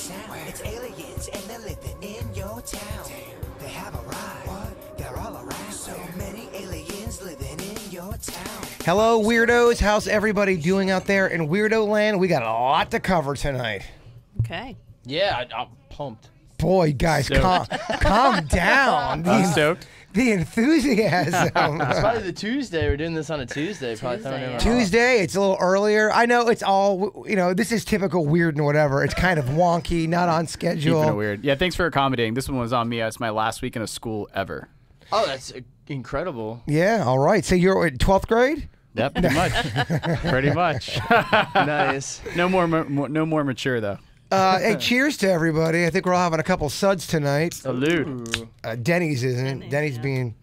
sound. It's aliens and they're living in your town. They have arrived. What? They're all around. So many aliens living in your town. Hello, weirdos. How's everybody doing out there in Weirdo Land? We got a lot to cover tonight. Okay. Yeah, I'm pumped. Boy, guys, calm down. I'm stoked. The enthusiasm. It's probably the Tuesday. We're doing this on a Tuesday. Tuesday, it's a little earlier. I know it's all, this is typical weird and whatever. It's kind of wonky, not on schedule. Keeping it weird. Yeah, thanks for accommodating. This one was on me. It's my last weekend of school ever. Oh, that's incredible. Yeah, all right. So you're in 12th grade? Yep, pretty much. Pretty much. Nice. No more mature, though. Hey, cheers to everybody. I think we're all having a couple suds tonight. Salute. Denny's isn't. Denny's being...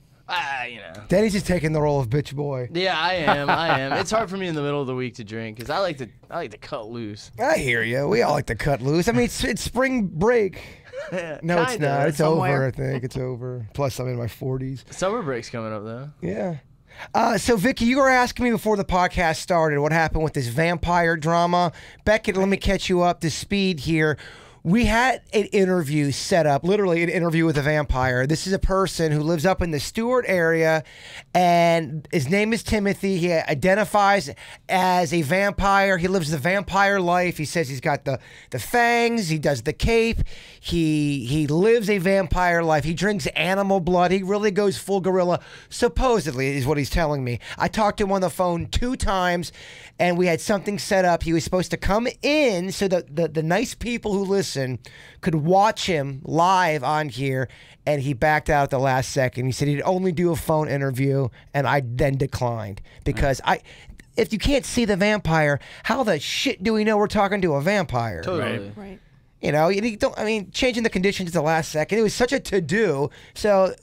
Denny's is taking the role of bitch boy. Yeah, I am. It's hard for me in the middle of the week to drink because I like to cut loose. I hear you. We all like to cut loose. I mean, it's spring break. No, it's not. It's over, I think. It's over. Plus, I'm in my 40s. Summer break's coming up, though. Yeah. So, Vicky, you were asking me before the podcast started what happened with this vampire drama. Beckett, let me catch you up to speed here. We had an interview set up, literally an interview with a vampire. This is a person who lives up in the Stewart area, and his name is Timothy. He identifies as a vampire. He lives the vampire life. He says he's got the fangs. He does the cape. He lives a vampire life. He drinks animal blood. He really goes full gorilla, supposedly, is what he's telling me. I talked to him on the phone 2 times, and we had something set up. He was supposed to come in so that the nice people who listen could watch him live on here, and he backed out at the last second. He said he'd only do a phone interview, and I then declined because if you can't see the vampire, how the shit do we know we're talking to a vampire? Totally. Right. You don't. I mean, changing the conditions at the last second. It was such a to-do. So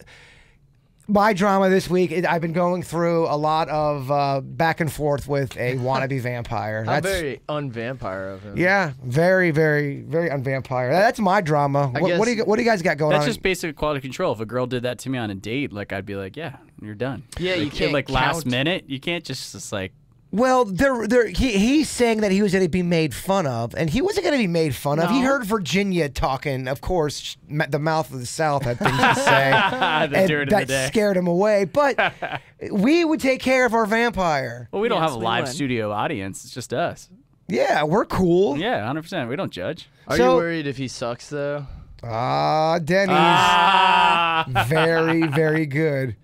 my drama this week, I've been going through a lot of back and forth with a wannabe vampire. That's very un-vampire of him. Yeah, very, very, very un-vampire. That's my drama. What do you guys got going on? That's just basic quality control. If a girl did that to me on a date, I'd be like, yeah, you're done. Yeah, you can't last minute. You can't just like. Well, he's saying that he was going to be made fun of, and he wasn't going to be made fun of. He heard Virginia talking. Of course, the mouth of the South had things to say, and that scared him away. But we would take care of our vampire. Well, we don't have a live studio audience. It's just us. Yeah, we're cool. Yeah, 100%. We don't judge. Are you worried if he sucks, though? Denny's. Very, very good.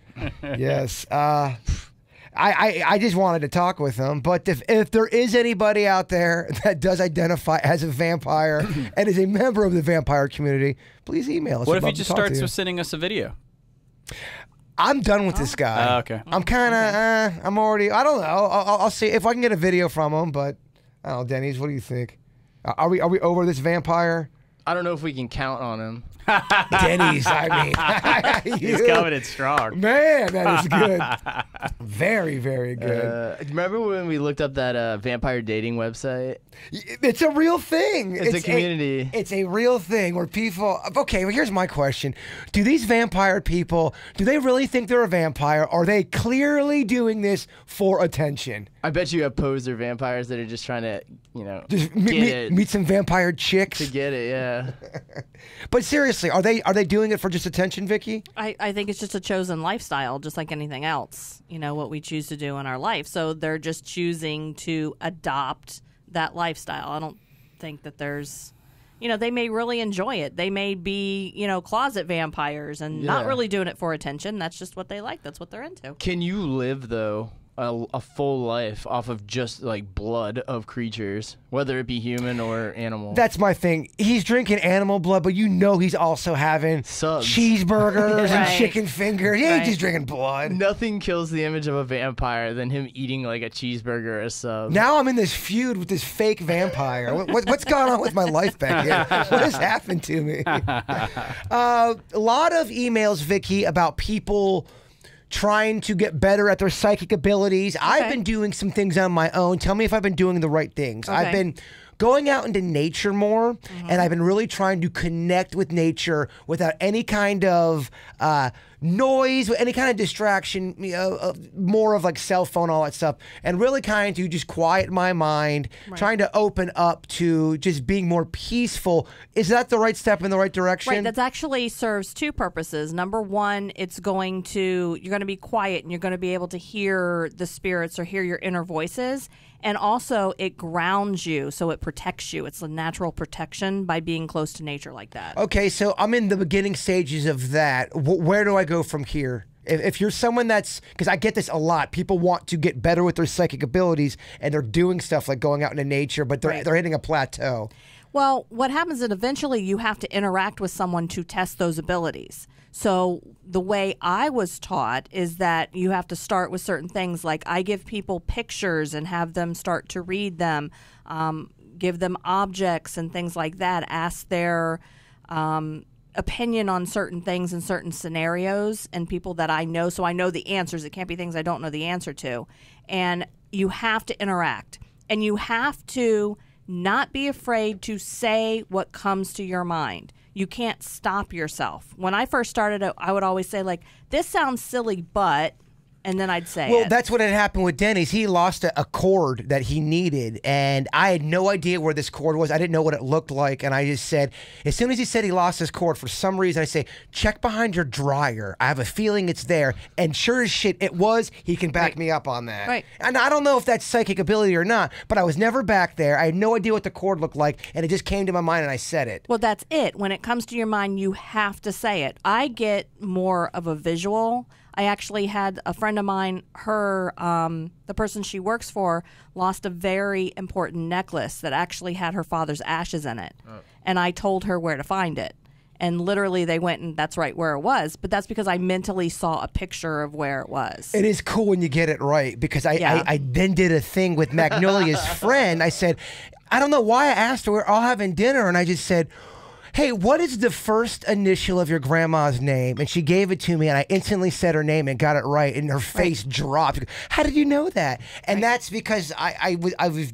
Yes. I just wanted to talk with him, but if there is anybody out there that does identify as a vampire and is a member of the vampire community, please email us. What if he just starts with sending us a video? I'm done with this guy. Okay. I'm kind of, I'm already, I don't know. I'll see if I can get a video from him, but I don't know, Denny's, what do you think? Are we over this vampire? I don't know if we can count on him. Denny's, I mean. He's coming in strong. Man, that is good. Very, very good. Remember when we looked up that vampire dating website? It's a real thing. It's a community. It's a real thing where people... Okay, well, here's my question. Do these vampire people, do they really think they're a vampire? Or are they clearly doing this for attention? I bet you have poser vampires that are just trying to, just meet some vampire chicks. To get it, yeah. But seriously, are they doing it for just attention, Vicky? I think it's just a chosen lifestyle, just like anything else, what we choose to do in our life. So they're just choosing to adopt that lifestyle. I don't think that there's, they may really enjoy it. They may be, closet vampires and not really doing it for attention. That's just what they like. That's what they're into. Can you live, though, a full life off of just blood of creatures, whether it be human or animal? That's my thing. He's drinking animal blood, but he's also having cheeseburgers and chicken fingers. Yeah, he's just drinking blood. Nothing kills the image of a vampire than him eating a cheeseburger or a sub. Now I'm in this feud with this fake vampire. What's going on with my life back here? What has happened to me? A lot of emails, Vicky, about people trying to get better at their psychic abilities. Okay. I've been doing some things on my own. Tell me if I've been doing the right things. Okay. I've been going out into nature more, and I've been really trying to connect with nature without any kind of noise, with any kind of distraction, more of like cell phone, all that stuff, and really kind to just quiet my mind, trying to open up to just being more peaceful. Is that the right step in the right direction? Right. That actually serves two purposes. Number one, you're going to be quiet and you're going to be able to hear the spirits or hear your inner voices. And also, it grounds you, so it protects you. It's a natural protection by being close to nature like that. Okay, so I'm in the beginning stages of that. Where do I go from here? If you're someone that's, because I get this a lot, people want to get better with their psychic abilities, and they're doing stuff like going out into nature, but they're hitting a plateau. Well, what happens is eventually you have to interact with someone to test those abilities. So the way I was taught is that you have to start with certain things. Like I give people pictures and have them start to read them, give them objects and things like that, ask their opinion on certain things in certain scenarios and people that I know. So I know the answers. It can't be things I don't know the answer to. And you have to interact. And you have to not be afraid to say what comes to your mind. You can't stop yourself. When I first started, I would always say, like, this sounds silly, but, and then I'd say Well, it. that's what had happened with Denny's. He lost a cord that he needed, and I had no idea where this cord was. I didn't know what it looked like, and I just said, as soon as he said he lost his cord, for some reason, I say, check behind your dryer. I have a feeling it's there, and sure as shit, it was. He can back me up on that. Right. And I don't know if that's psychic ability or not, but I was never back there. I had no idea what the cord looked like, and it just came to my mind, and I said it. Well, that's it. When it comes to your mind, you have to say it. I get more of a visual. I actually had a friend of mine, the person she works for, lost a very important necklace that actually had her father's ashes in it. Oh. And I told her where to find it. And literally they went and that's right where it was. But that's because I mentally saw a picture of where it was. It is cool when you get it right, because I then did a thing with Magnolia's friend. I said, I don't know why I asked her, we're all having dinner, and I just said, hey, what is the first initial of your grandma's name? And she gave it to me, and I instantly said her name and got it right, and her face dropped. She goes, how did you know that? And that's because I was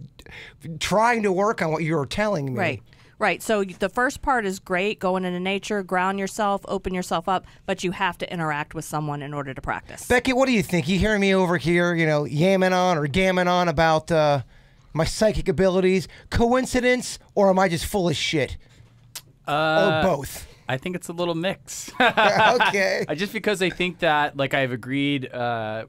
trying to work on what you were telling me. Right. So the first part is great, going into nature, ground yourself, open yourself up, but you have to interact with someone in order to practice. Becky, what do you think? You hearing me over here, yamming on or gamming on about my psychic abilities? Coincidence, or am I just full of shit? Or both? I think it's a little mix. Okay. Just because I think that, like I've agreed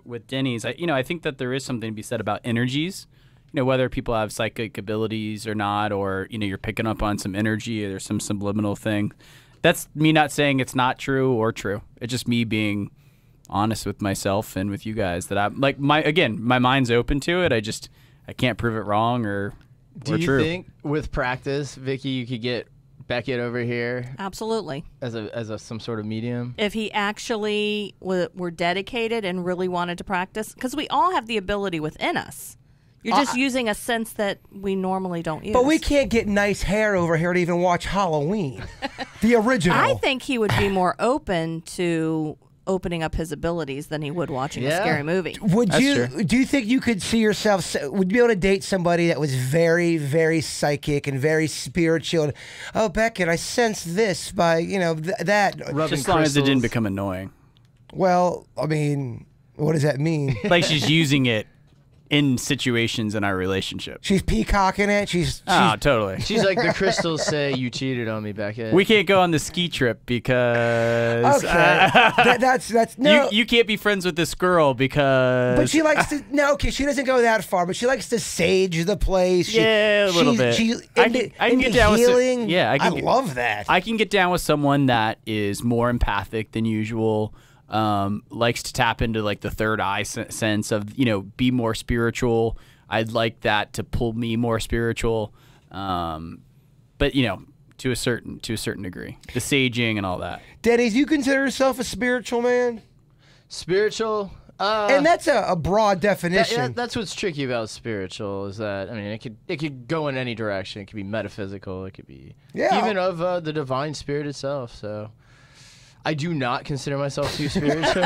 with Denny's, I think that there is something to be said about energies. Whether people have psychic abilities or not, or, you're picking up on some energy or there's some subliminal thing. That's me not saying it's not true or true. It's just me being honest with myself and with you guys that I'm like, my mind's open to it. I can't prove it wrong or true. Do you think with practice, Vicky, you could get Beckett over here Absolutely. as some sort of medium? If he actually were dedicated and really wanted to practice, because we all have the ability within us. You're just using a sense that we normally don't use. But we can't get nice hair over here to even watch Halloween. The original. I think he would be more open to opening up his abilities than he would watching a scary movie. Do you think you could see yourself, would you be able to date somebody that was very, very psychic and very spiritual? And, oh, Beckett, I sense this by, that. Rubbing just as long as it crystals. didn't become annoying. Well, I mean, what does that mean? Like she's using it in situations in our relationship. She's peacocking it. She's totally. She's like, the crystals say you cheated on me, Beckett. We can't go on the ski trip because that's no. You can't be friends with this girl because. But she likes to. No, okay, she doesn't go that far, but she likes to sage the place. Yeah, a little bit. I can get down healing. with. I love that. I can get down with someone that is more empathic than usual. Likes to tap into like the third eye sense of be more spiritual. I'd like that to pull me more spiritual, but to a certain degree, the saging and all that. Denny's, you consider yourself a spiritual man? Spiritual, and that's a broad definition. That's what's tricky about spiritual is that it could go in any direction. It could be metaphysical. It could be even of the divine spirit itself. So. I do not consider myself too spiritual.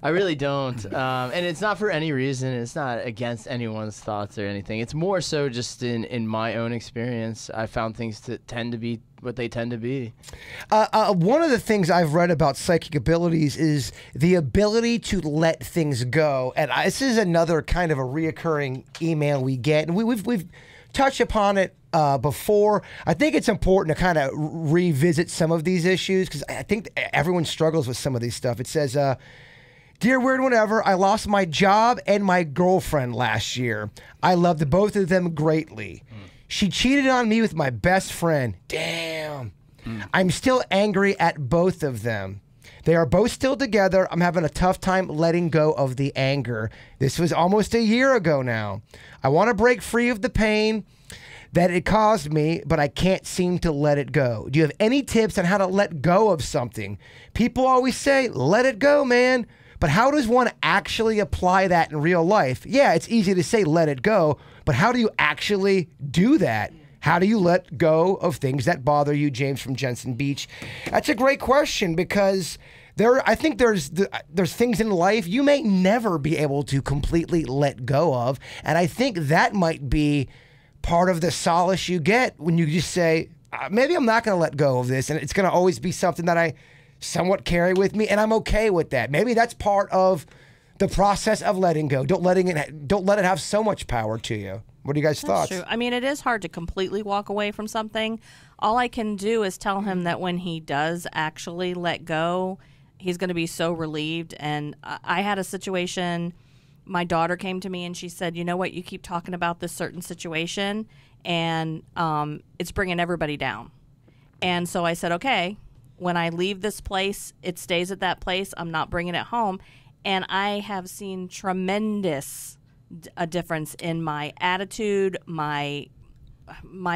I really don't. And it's not for any reason. It's not against anyone's thoughts or anything. It's more so just in my own experience. I found things to tend to be what they tend to be. One of the things I've read about psychic abilities is the ability to let things go. And this is another kind of a reoccurring email we get. And we've touched upon it before. I think it's important to kind of revisit some of these issues because I think everyone struggles with some of these stuff. It says, Dear Weird Whatever, I lost my job and my girlfriend last year. I loved both of them greatly. She cheated on me with my best friend. Damn. I'm still angry at both of them. They are both still together. I'm having a tough time letting go of the anger. This was almost a year ago now. I want to break free of the pain that it caused me, but I can't seem to let it go. Do you have any tips on how to let go of something? People always say, let it go, man. But how does one actually apply that in real life? Yeah, it's easy to say let it go, but how do you actually do that? How do you let go of things that bother you? James from Jensen Beach. That's a great question because I think there's things in life you may never be able to completely let go of, and I think that might be part of the solace you get when you just say, maybe I'm not going to let go of this, and it's going to always be something that I somewhat carry with me, and I'm okay with that. Maybe that's part of the process of letting go. Don't let it have so much power to you. What are you guys' thoughts? True. I mean, it is hard to completely walk away from something. All I can do is tell him that when he does actually let go, he's going to be so relieved. And I had a situation, my daughter came to me and she said, you know what, you keep talking about this certain situation and it's bringing everybody down. And so I said, okay, when I leave this place, it stays at that place. I'm not bringing it home. And I have seen tremendous a difference in my attitude, my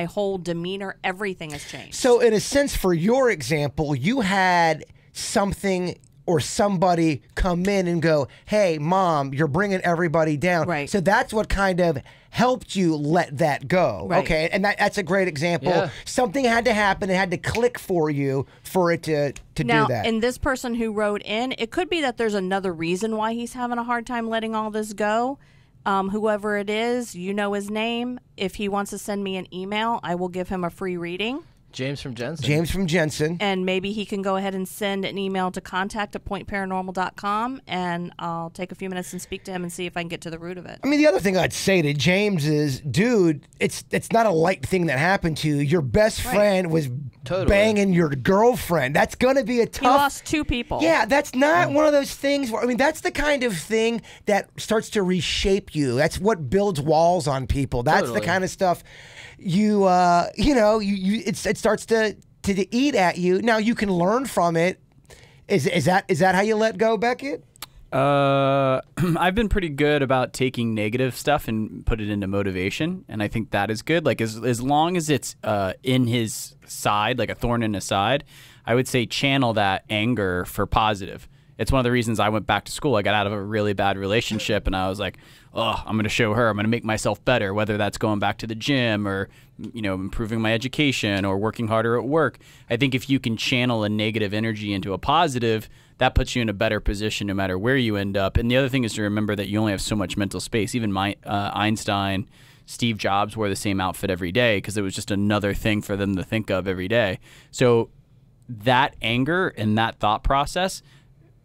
whole demeanor, everything has changed. So in a sense, for your example, you had something or somebody come in and go, hey, Mom, you're bringing everybody down. Right. So that's what kind of helped you let that go. Right. Okay, and that's a great example. Yeah. Something had to happen. It had to click for you for it to now, do that. and this person who wrote in, it could be that there's another reason why he's having a hard time letting all this go. Whoever it is, you know his name. If he wants to send me an email, I will give him a free reading. James from Jensen. James from Jensen. And maybe he can go ahead and send an email to contact@pointparanormal.com, and I'll take a few minutes and speak to him and see if I can get to the root of it. I mean, the other thing I'd say to James is, dude, it's not a light thing that happened to you. Your best friend was banging your girlfriend. That's going to be a tough... He lost two people. Yeah, that's not one of those things where, I mean, that's the kind of thing that starts to reshape you. That's what builds walls on people. That's the kind of stuff it starts to eat at you. Now you can learn from it. Is that how you let go, Beckett? I've been pretty good about taking negative stuff and put it into motivation, and I think that is good. Like as long as it's in his side, like a thorn in his side, I would say channel that anger for positive. It's one of the reasons I went back to school. I got out of a really bad relationship, and I was like, oh, I'm going to show her. I'm going to make myself better, whether that's going back to the gym or, improving my education or working harder at work. I think if you can channel a negative energy into a positive, that puts you in a better position no matter where you end up. And the other thing is to remember that you only have so much mental space. Even Einstein, Steve Jobs wore the same outfit every day because it was just another thing for them to think of every day. So that anger and that thought process,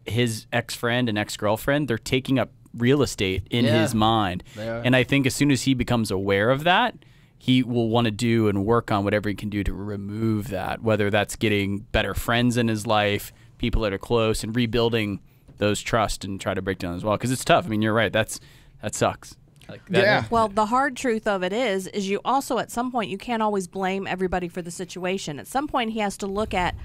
his ex-friend and ex-girlfriend, they're taking up real estate in his mind. And I think as soon as he becomes aware of that, he will want to do and work on whatever he can do to remove that, whether that's getting better friends in his life, people that are close, and rebuilding those trust and try to break down as well. Because it's tough. I mean, you're right. That sucks. Well, the hard truth of it is you also, at some point, you can't always blame everybody for the situation. At some point, he has to look at,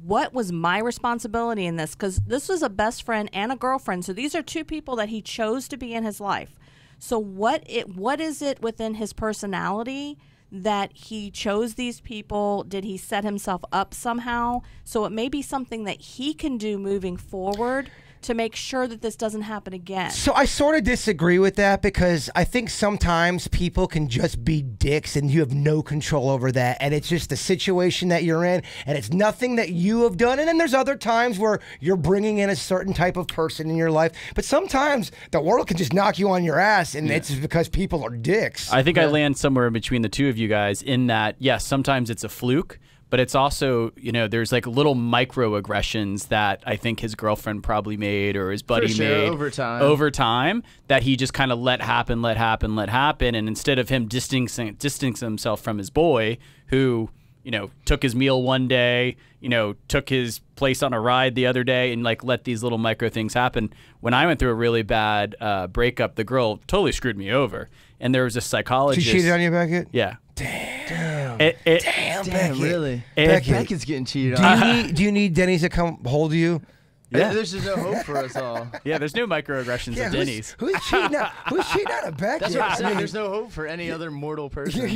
what was my responsibility in this? Because this was a best friend and a girlfriend. So these are two people that he chose to be in his life. So what is it within his personality that he chose these people? Did he set himself up somehow? So it may be something that he can do moving forward to make sure that this doesn't happen again. So I sort of disagree with that because I think sometimes people can just be dicks and you have no control over that. And it's just the situation that you're in and it's nothing that you have done. And then there's other times where you're bringing in a certain type of person in your life. But sometimes the world can just knock you on your ass and it's because people are dicks. I think I land somewhere between the two of you guys in that, yes, sometimes it's a fluke. But it's also, you know, there's like little microaggressions that I think his girlfriend probably made or his buddy made over time that he just kind of let happen. And instead of him distancing himself from his boy who, you know, took his meal one day, you know, took his place on a ride the other day and like let these little micro things happen. When I went through a really bad breakup, the girl totally screwed me over. And there was a psychologist. She cheated on you, Beckett? Yeah. Damn, Damn, really? Beckett's getting cheated on. Do you need Denny's to come hold you? Yeah, there's just no hope for us all. Yeah, there's no microaggressions at Denny's. Who's cheating out? Who's cheating out of Beckett? That's what I'm saying. There's no hope for any other mortal person. I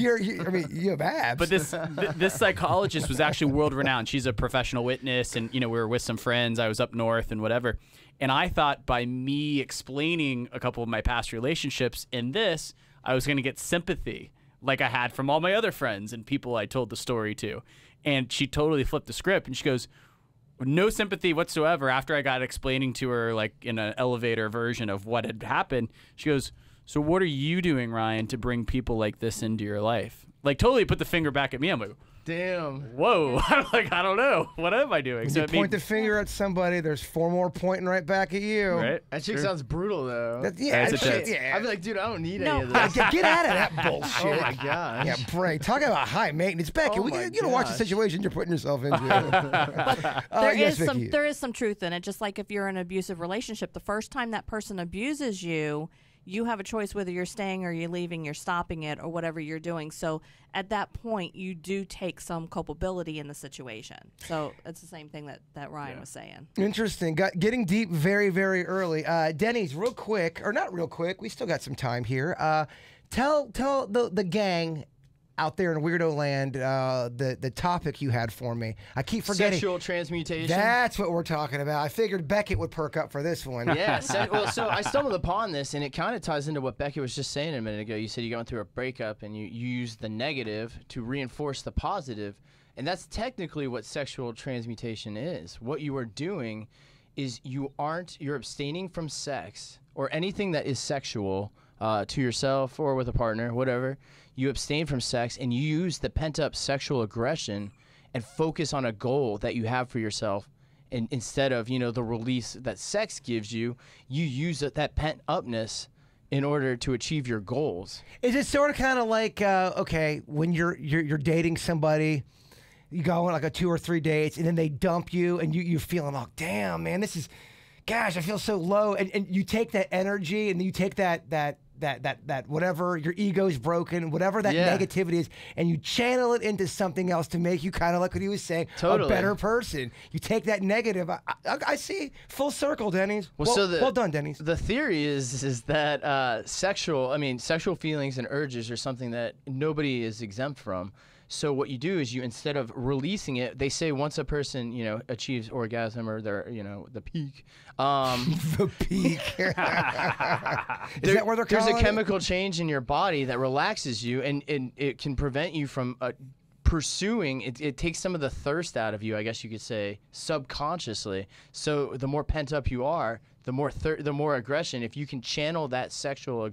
mean, you have abs. But this psychologist was actually world renowned. She's a professional witness, and you know we were with some friends. I was up north and whatever. And I thought by me explaining a couple of my past relationships in this, I was going to get sympathy, like I had from all my other friends and people I told the story to. And she totally flipped the script, and she goes, no sympathy whatsoever. After I got explaining to her, like in an elevator version of what had happened, she goes, so what are you doing, Ryan, to bring people like this into your life? Like totally put the finger back at me. I'm like, damn. Whoa. I'm like, I don't know. What am I doing? When you point the finger at somebody, there's 4 more pointing right back at you. Right? That chick sounds brutal, though. I'd be like, dude, I don't need any of this. Get out of that bullshit. Oh, my gosh. Yeah, Bray. Talk about high maintenance. Becky, you gotta watch the situation you're putting yourself into. There is some truth in it. Just like if you're in an abusive relationship, the first time that person abuses you, you have a choice whether you're staying or you're leaving, you're stopping it, or whatever you're doing. So at that point, you do take some culpability in the situation. So it's the same thing that Ryan was saying. Interesting. Getting deep very, very early. Denny's, real quick, or not real quick, we still got some time here. Tell the gang out there in Weirdo Land the topic you had for me. I keep forgetting. Sexual transmutation. That's what we're talking about. I figured Beckett would perk up for this one. Yeah. So I stumbled upon this, and it kind of ties into what Beckett was just saying a minute ago. You said you went through a breakup, and you used the negative to reinforce the positive, and that's technically what sexual transmutation is. What you are doing is you're abstaining from sex or anything that is sexual to yourself or with a partner, whatever. You abstain from sex and you use the pent-up sexual aggression and focus on a goal that you have for yourself. And instead of, the release that sex gives you, you use that pent-upness in order to achieve your goals. Is it sort of kind of like, okay, when you're dating somebody, you go on like a 2 or 3 dates, and then they dump you, and you're feeling, oh, damn, man, gosh, I feel so low. And you take that energy, and you take that whatever, your ego's broken, whatever that negativity is, and you channel it into something else to make you kind of like what he was saying, a better person. You take that negative. I see full circle, Denny's. Well done, Denny's. The theory is that sexual feelings and urges are something that nobody is exempt from. So what you do is instead of releasing it, they say once a person, achieves orgasm or their, the peak. The peak. Is that where they're calling There's a it? chemical change in your body that relaxes you, and it can prevent you from pursuing. It takes some of the thirst out of you, I guess you could say, subconsciously. So the more pent up you are, the more aggression. If you can channel that sexual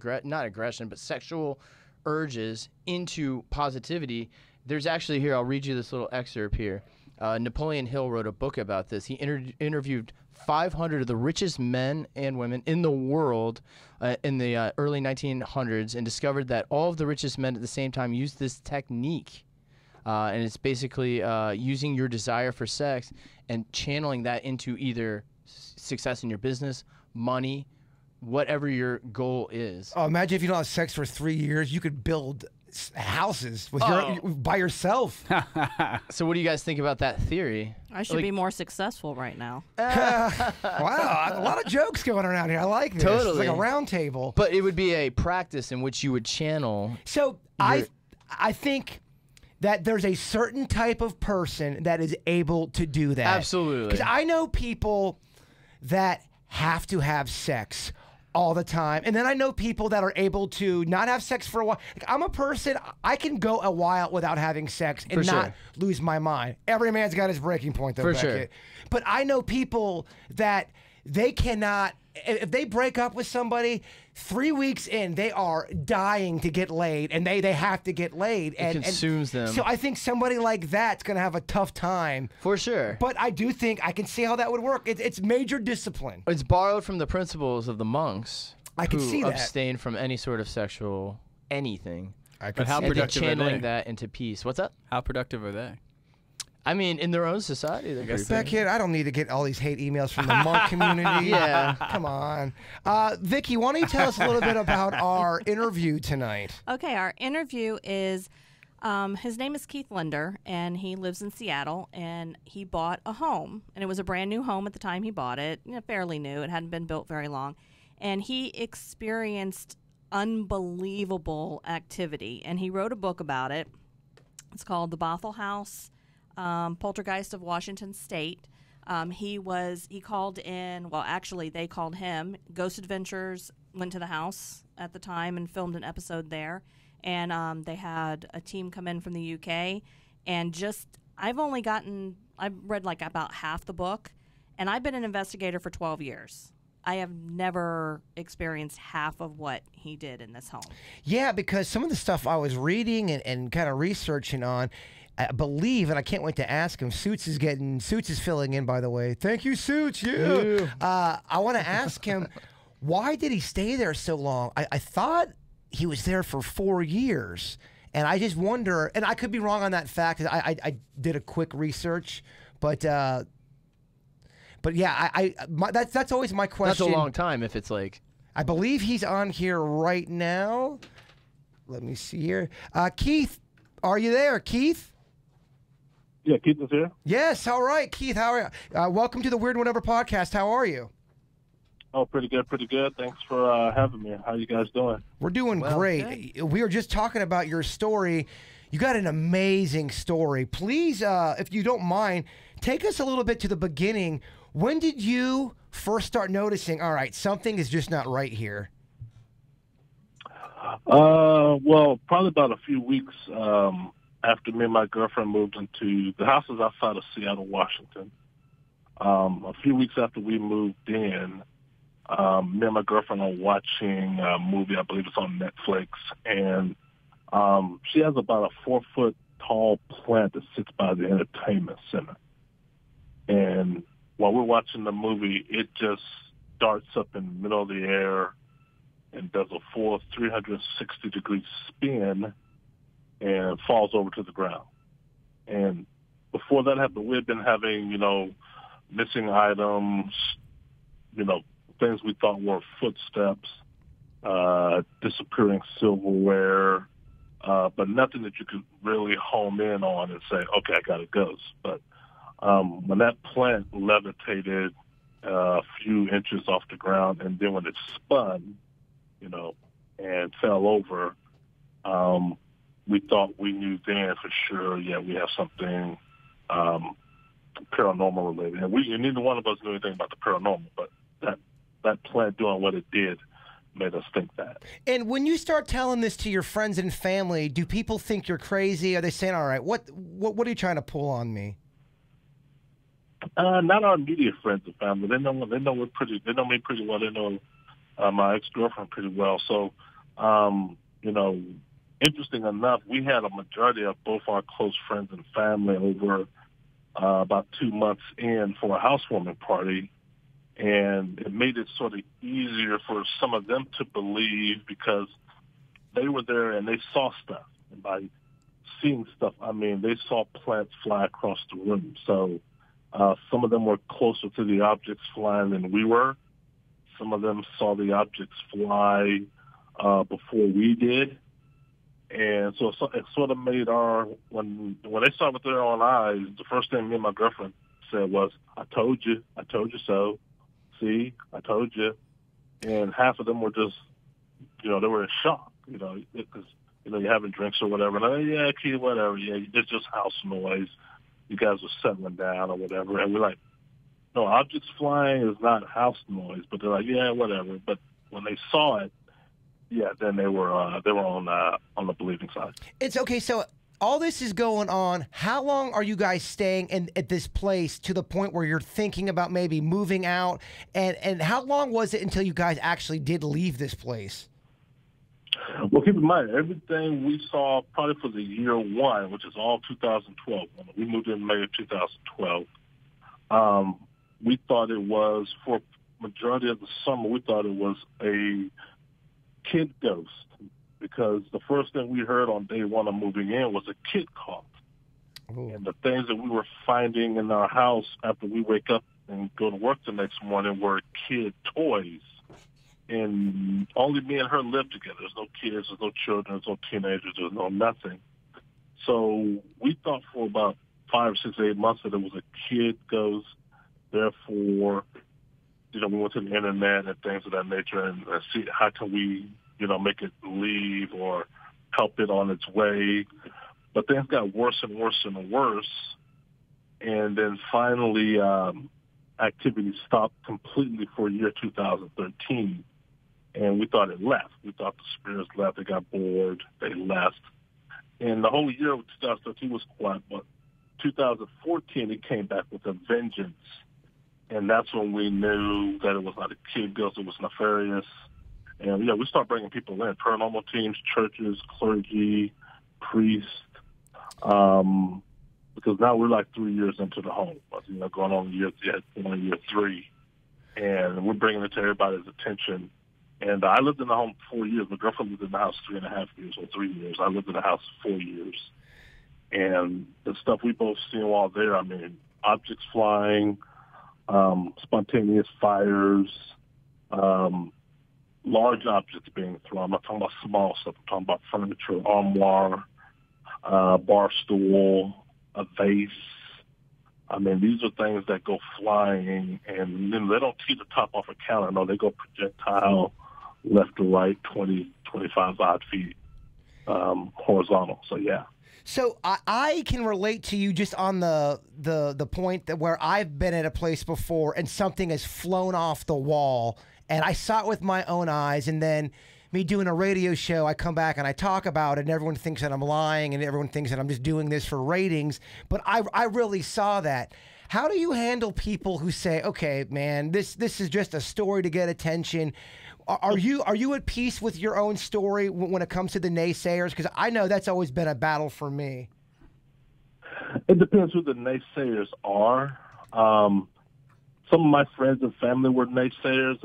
sexual urges into positivity. There's actually here, I'll read you this little excerpt here. Napoleon Hill wrote a book about this. He interviewed 500 of the richest men and women in the world in the early 1900s and discovered that all of the richest men at the same time used this technique. And it's basically using your desire for sex and channeling that into either success in your business, money, whatever your goal is. Oh, imagine if you don't have sex for 3 years, you could build houses with by yourself. So what do you guys think about that theory? I should be more successful right now. Wow, a lot of jokes going around here. I like this. Totally. It's like a round table. But it would be a practice in which you would channel. So I think that there's a certain type of person that is able to do that. Absolutely. Because I know people that have to have sex all the time. And then I know people that are able to not have sex for a while. Like, I'm a person, I can go a while without having sex and not lose my mind. Every man's got his breaking point, though, Beckett. But I know people that they cannot, if they break up with somebody, 3 weeks in, they are dying to get laid, and they have to get laid. It consumes them. So I think somebody like that's going to have a tough time. For sure. But I do think I can see how that would work. It's major discipline. It's borrowed from the principles of the monks. I can see that. Abstain from any sort of sexual anything. But how productive are channeling they? that into peace. What's that? How productive are they? I mean, in their own society, they're pretty Beckett, I don't need to get all these hate emails from the monk community. Yeah. Come on. Vicky, why don't you tell us a little bit about our interview tonight? Okay, our interview is, his name is Keith Linder, and he lives in Seattle, and he bought a home, and it was a brand new home at the time he bought it, fairly new. It hadn't been built very long, and he experienced unbelievable activity, and he wrote a book about it. It's called The Bothell House, Poltergeist of Washington State. He called in, well, actually, they called him. Ghost Adventures went to the house at the time and filmed an episode there. And they had a team come in from the UK. And I've read like about half the book. And I've been an investigator for 12 years. I have never experienced half of what he did in this home. Yeah, because some of the stuff I was reading and kind of researching on, I believe, and I can't wait to ask him. Suits is filling in, by the way. Thank you, Suits. Yeah. I want to ask him, why did he stay there so long? I thought he was there for 4 years, and I just wonder. And I could be wrong on that fact. I did a quick research, but yeah, that's always my question. That's a long time if it's like. I believe he's on here right now. Let me see here. Keith, are you there, Keith? Yeah, Keith is here. Yes, all right. Keith, how are you? Welcome to the Weird Whatever podcast. How are you? Oh, pretty good, pretty good. Thanks for having me. How you guys doing? We're doing great. Good. We were just talking about your story. You got an amazing story. Please, if you don't mind, take us a little bit to the beginning. When did you first start noticing, all right, something is just not right here? Well, probably about a few weeks after me and my girlfriend moved into the house is outside of Seattle, Washington. A few weeks after we moved in, me and my girlfriend are watching a movie. I believe it's on Netflix, and she has about a 4-foot tall plant that sits by the entertainment center. And while we're watching the movie, it just darts up in the middle of the air and does a full 360-degree spin and falls over to the ground. And before that happened, we had been having, missing items, things we thought were footsteps, disappearing silverware, but nothing that you could really home in on and say, okay, I got a ghost. But when that plant levitated a few inches off the ground, and then when it spun, and fell over, we thought we knew then for sure, yeah, we have something paranormal related. And neither one of us knew anything about the paranormal, but that plant doing what it did made us think that. And when you start telling this to your friends and family, do people think you're crazy? Are they saying, all right, what are you trying to pull on me? Not our immediate friends and family. They know me pretty well. They know my ex-girlfriend pretty well. So, interesting enough, we had a majority of both our close friends and family over about 2 months in for a housewarming party. And it made it sort of easier for some of them to believe because they were there and they saw stuff. And by seeing stuff, I mean, they saw plants fly across the room. So some of them were closer to the objects flying than we were. Some of them saw the objects fly before we did. And so it sort of made when they saw it with their own eyes, the first thing me and my girlfriend said was, I told you so. See, I told you. And half of them were just, they were in shock, because, you're having drinks or whatever. And yeah, kid, whatever. Yeah, it's just house noise. You guys were settling down or whatever. And we're like, no, objects flying is not house noise, but they're like, yeah, whatever. But when they saw it, yeah, then they were on the believing side. It's okay. So all this is going on. How long are you guys staying at this place to the point where you're thinking about maybe moving out? And how long was it until you guys actually did leave this place? Well, keep in mind, everything we saw probably for the year one, which is all 2012. When we moved in May of 2012. We thought it was, for majority of the summer, we thought it was a kid ghost, because the first thing we heard on day one of moving in was a kid cough. Ooh. And the things that we were finding in our house after we wake up and go to work the next morning were kid toys. And only me and her lived together. There's no kids, there's no children, there's no teenagers, there's no nothing. So we thought for about 5, 6, 8 months that it was a kid ghost. Therefore, we went to the internet and things of that nature and see how can we, make it leave or help it on its way. But things got worse and worse and worse. And then finally, activity stopped completely for year 2013. And we thought it left. We thought the spirits left. They got bored. They left. And the whole year of 2013 was quiet. But 2014, it came back with a vengeance. And that's when we knew that it was not a kid ghost. It was nefarious. And, we started bringing people in, paranormal teams, churches, clergy, priests, because now we're like 3 years into the home. Going on year 3. And we're bringing it to everybody's attention. And I lived in the home 4 years. My girlfriend lived in the house 3.5 years or 3 years. I lived in the house 4 years. And the stuff we both seen while there, objects flying, spontaneous fires, large objects being thrown. I'm not talking about small stuff. I'm talking about furniture, armoire, bar stool, a vase. These are things that go flying, and then they don't tee the top off a counter. No, they go projectile left to right, 20, 25 odd feet horizontal. So, yeah. So I can relate to you just on the point that where I've been at a place before and something has flown off the wall and I saw it with my own eyes, and then me doing a radio show, I come back and I talk about it and everyone thinks that I'm lying and everyone thinks that I'm just doing this for ratings, but I really saw that. How do you handle people who say, okay, man, this is just a story to get attention? Are you at peace with your own story when it comes to the naysayers? Because I know that's always been a battle for me. It depends who the naysayers are. Some of my friends and family were naysayers,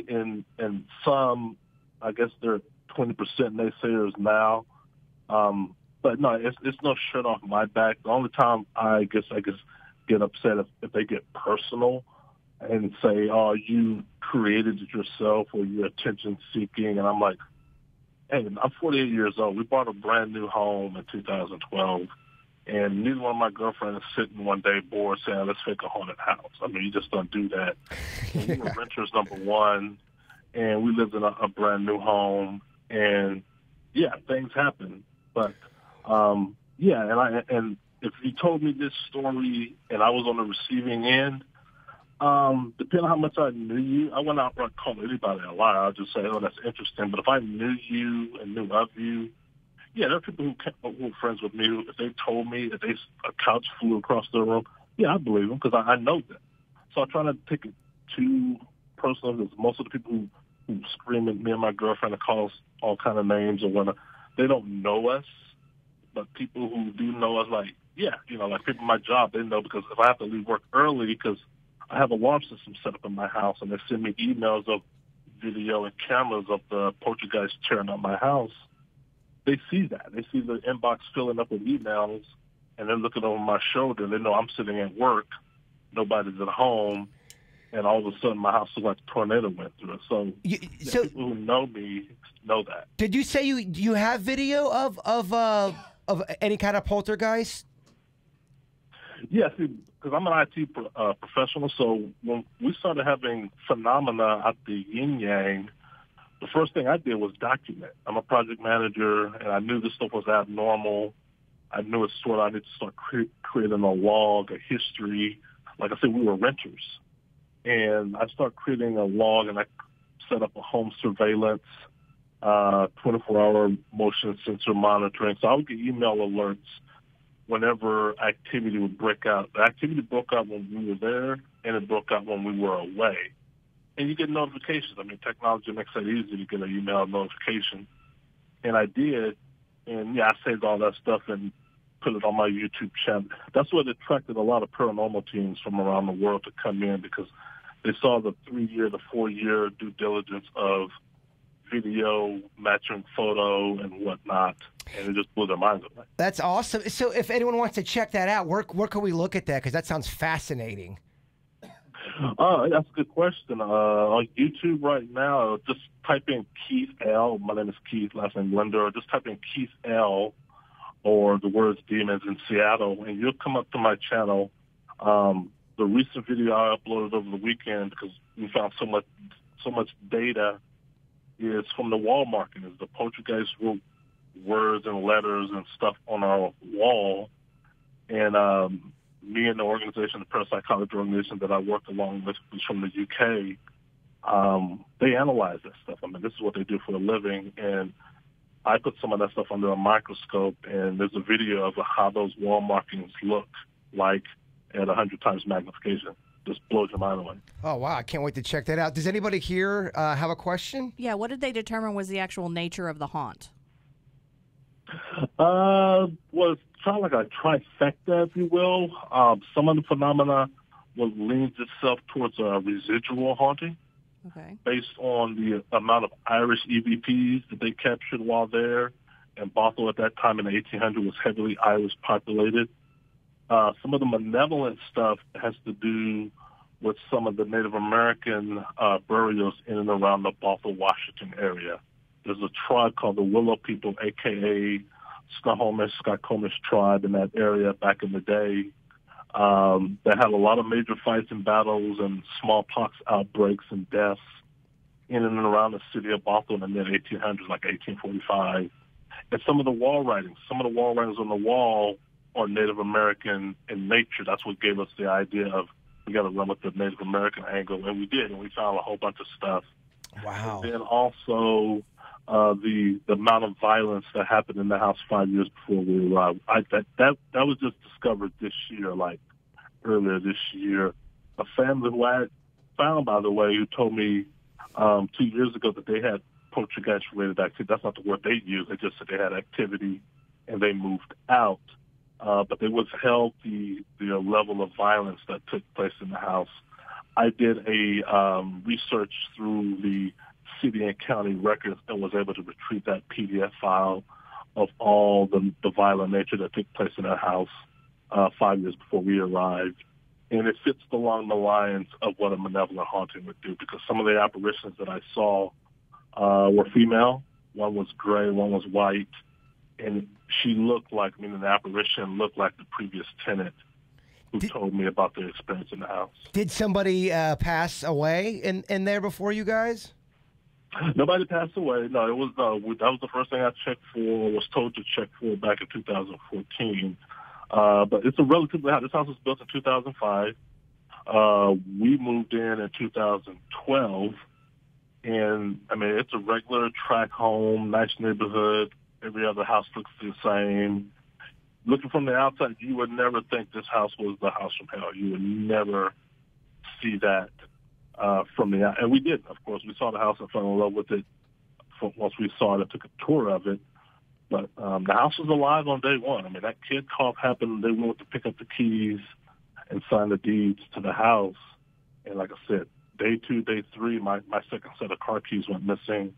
and some, I guess they're 20% naysayers now. But no, it's no shirt off my back. The only time I guess get upset if they get personal and say, oh, you created it yourself or you're attention seeking. And I'm like, hey, I'm 48 years old. We bought a brand new home in 2012. And neither one of my girlfriends is sitting one day bored saying, let's fake a haunted house. You just don't do that. And we were renters, number one, and we lived in a brand new home. And, yeah, things happen. But, yeah, and if you told me this story and I was on the receiving end, depending on how much I knew you, I wouldn't outright call anybody a liar. I'll just say, oh, that's interesting. But if I knew you and knew of you, yeah, there are people who were friends with me who, if they told me that a couch flew across their room, yeah, I believe them because I know them. So I try not to take it too personal because most of the people who scream at me and my girlfriend and call us all kind of names or whatnot, they don't know us. But people who do know us, like, yeah, like people in my job, they know because if I have to leave work early because I have an alarm system set up in my house and they send me emails of video and cameras of the Poltergeist tearing up my house, they see that. They see the inbox filling up with emails, and they're looking over my shoulder, and they know I'm sitting at work, nobody's at home, and all of a sudden my house looks like a tornado went through it. So, people who know me know that. Did you say you have video of any kind of poltergeist? Yeah, because I'm an IT professional, so when we started having phenomena at the yin-yang, the first thing I did was document. I'm a project manager, and I knew this stuff was abnormal. I knew I needed to start creating a log, a history. Like I said, we were renters. And I start creating a log, and I set up a home surveillance, 24-hour motion sensor monitoring. So I would get email alerts whenever activity would break out. The activity broke out when we were there, and it broke out when we were away. And you get notifications. I mean, technology makes it easy to get an email notification. And I did, and yeah, I saved all that stuff and put it on my YouTube channel. That's what attracted a lot of paranormal teams from around the world to come in, because they saw the 3-year, the 4-year due diligence of video, matching photo, and whatnot, and it just blew their minds away. That's awesome. So if anyone wants to check that out, where can we look at that? Because that sounds fascinating. That's a good question. On YouTube right now, just type in Keith L. My name is Keith, last name Linder. Or just type in Keith L. or the words Demons in Seattle, and you'll come up to my channel. The recent video I uploaded over the weekend, because we found so much data, is from the wall markings. The Poltergeist wrote words and letters and stuff on our wall, and me and the organization, the parapsychology organization that I worked along with, was from the UK. They analyze that stuff. I mean, this is what they do for a living, and I put some of that stuff under a microscope, and there's a video of how those wall markings look like at 100 times magnification. Just blows your mind away. Oh, wow. I can't wait to check that out. Does anybody here have a question? Yeah, what did they determine was the actual nature of the haunt? Well, it's kind of like a trifecta, if you will. Some of the phenomena leans itself towards a residual haunting. Okay. Based on the amount of Irish EVPs that they captured while there. And Bothell at that time in the 1800s was heavily Irish populated. Some of the malevolent stuff has to do with some of the Native American burials in and around the Bothell, Washington area. There's a tribe called the Willow People, a.k.a. Snohomish tribe in that area back in the day. That had a lot of major fights and battles and smallpox outbreaks and deaths in and around the city of Bothell in the mid-1800s, like 1845. And some of the wall writings on the wall are Native American in nature. That's what gave us the idea of we got to run with the Native American angle, and we did, and we found a whole bunch of stuff. Wow. And then also the amount of violence that happened in the house 5 years before we arrived. That was just discovered this year, like earlier this year. A family who I had found, by the way, who told me 2 years ago that they had poltergeist-related activity. That's not the word they used. They just said they had activity, and they moved out. But they withheld the level of violence that took place in the house. I did a research through the city and county records and was able to retrieve that PDF file of all the violent nature that took place in that house 5 years before we arrived. And it fits along the lines of what a malevolent haunting would do, because some of the apparitions that I saw were female. One was gray, one was white. And she looked like, meaning the apparition looked like the previous tenant who told me about their experience in the house. Did somebody pass away in there before you guys? Nobody passed away. No, it was that was the first thing I checked for, was told to check for back in 2014. But it's a relatively high. This house was built in 2005. We moved in 2012. And, I mean, it's a regular tract home, nice neighborhood. Every other house looks the same. Looking from the outside, you would never think this house was the house from hell. You would never see that from the outside. And we did, of course. We saw the house and fell in love with it once we saw it and took a tour of it. But the house was alive on day one. I mean, that kid cough happened. They went to pick up the keys and sign the deeds to the house. And like I said, day 2, day 3, my second set of car keys went missing.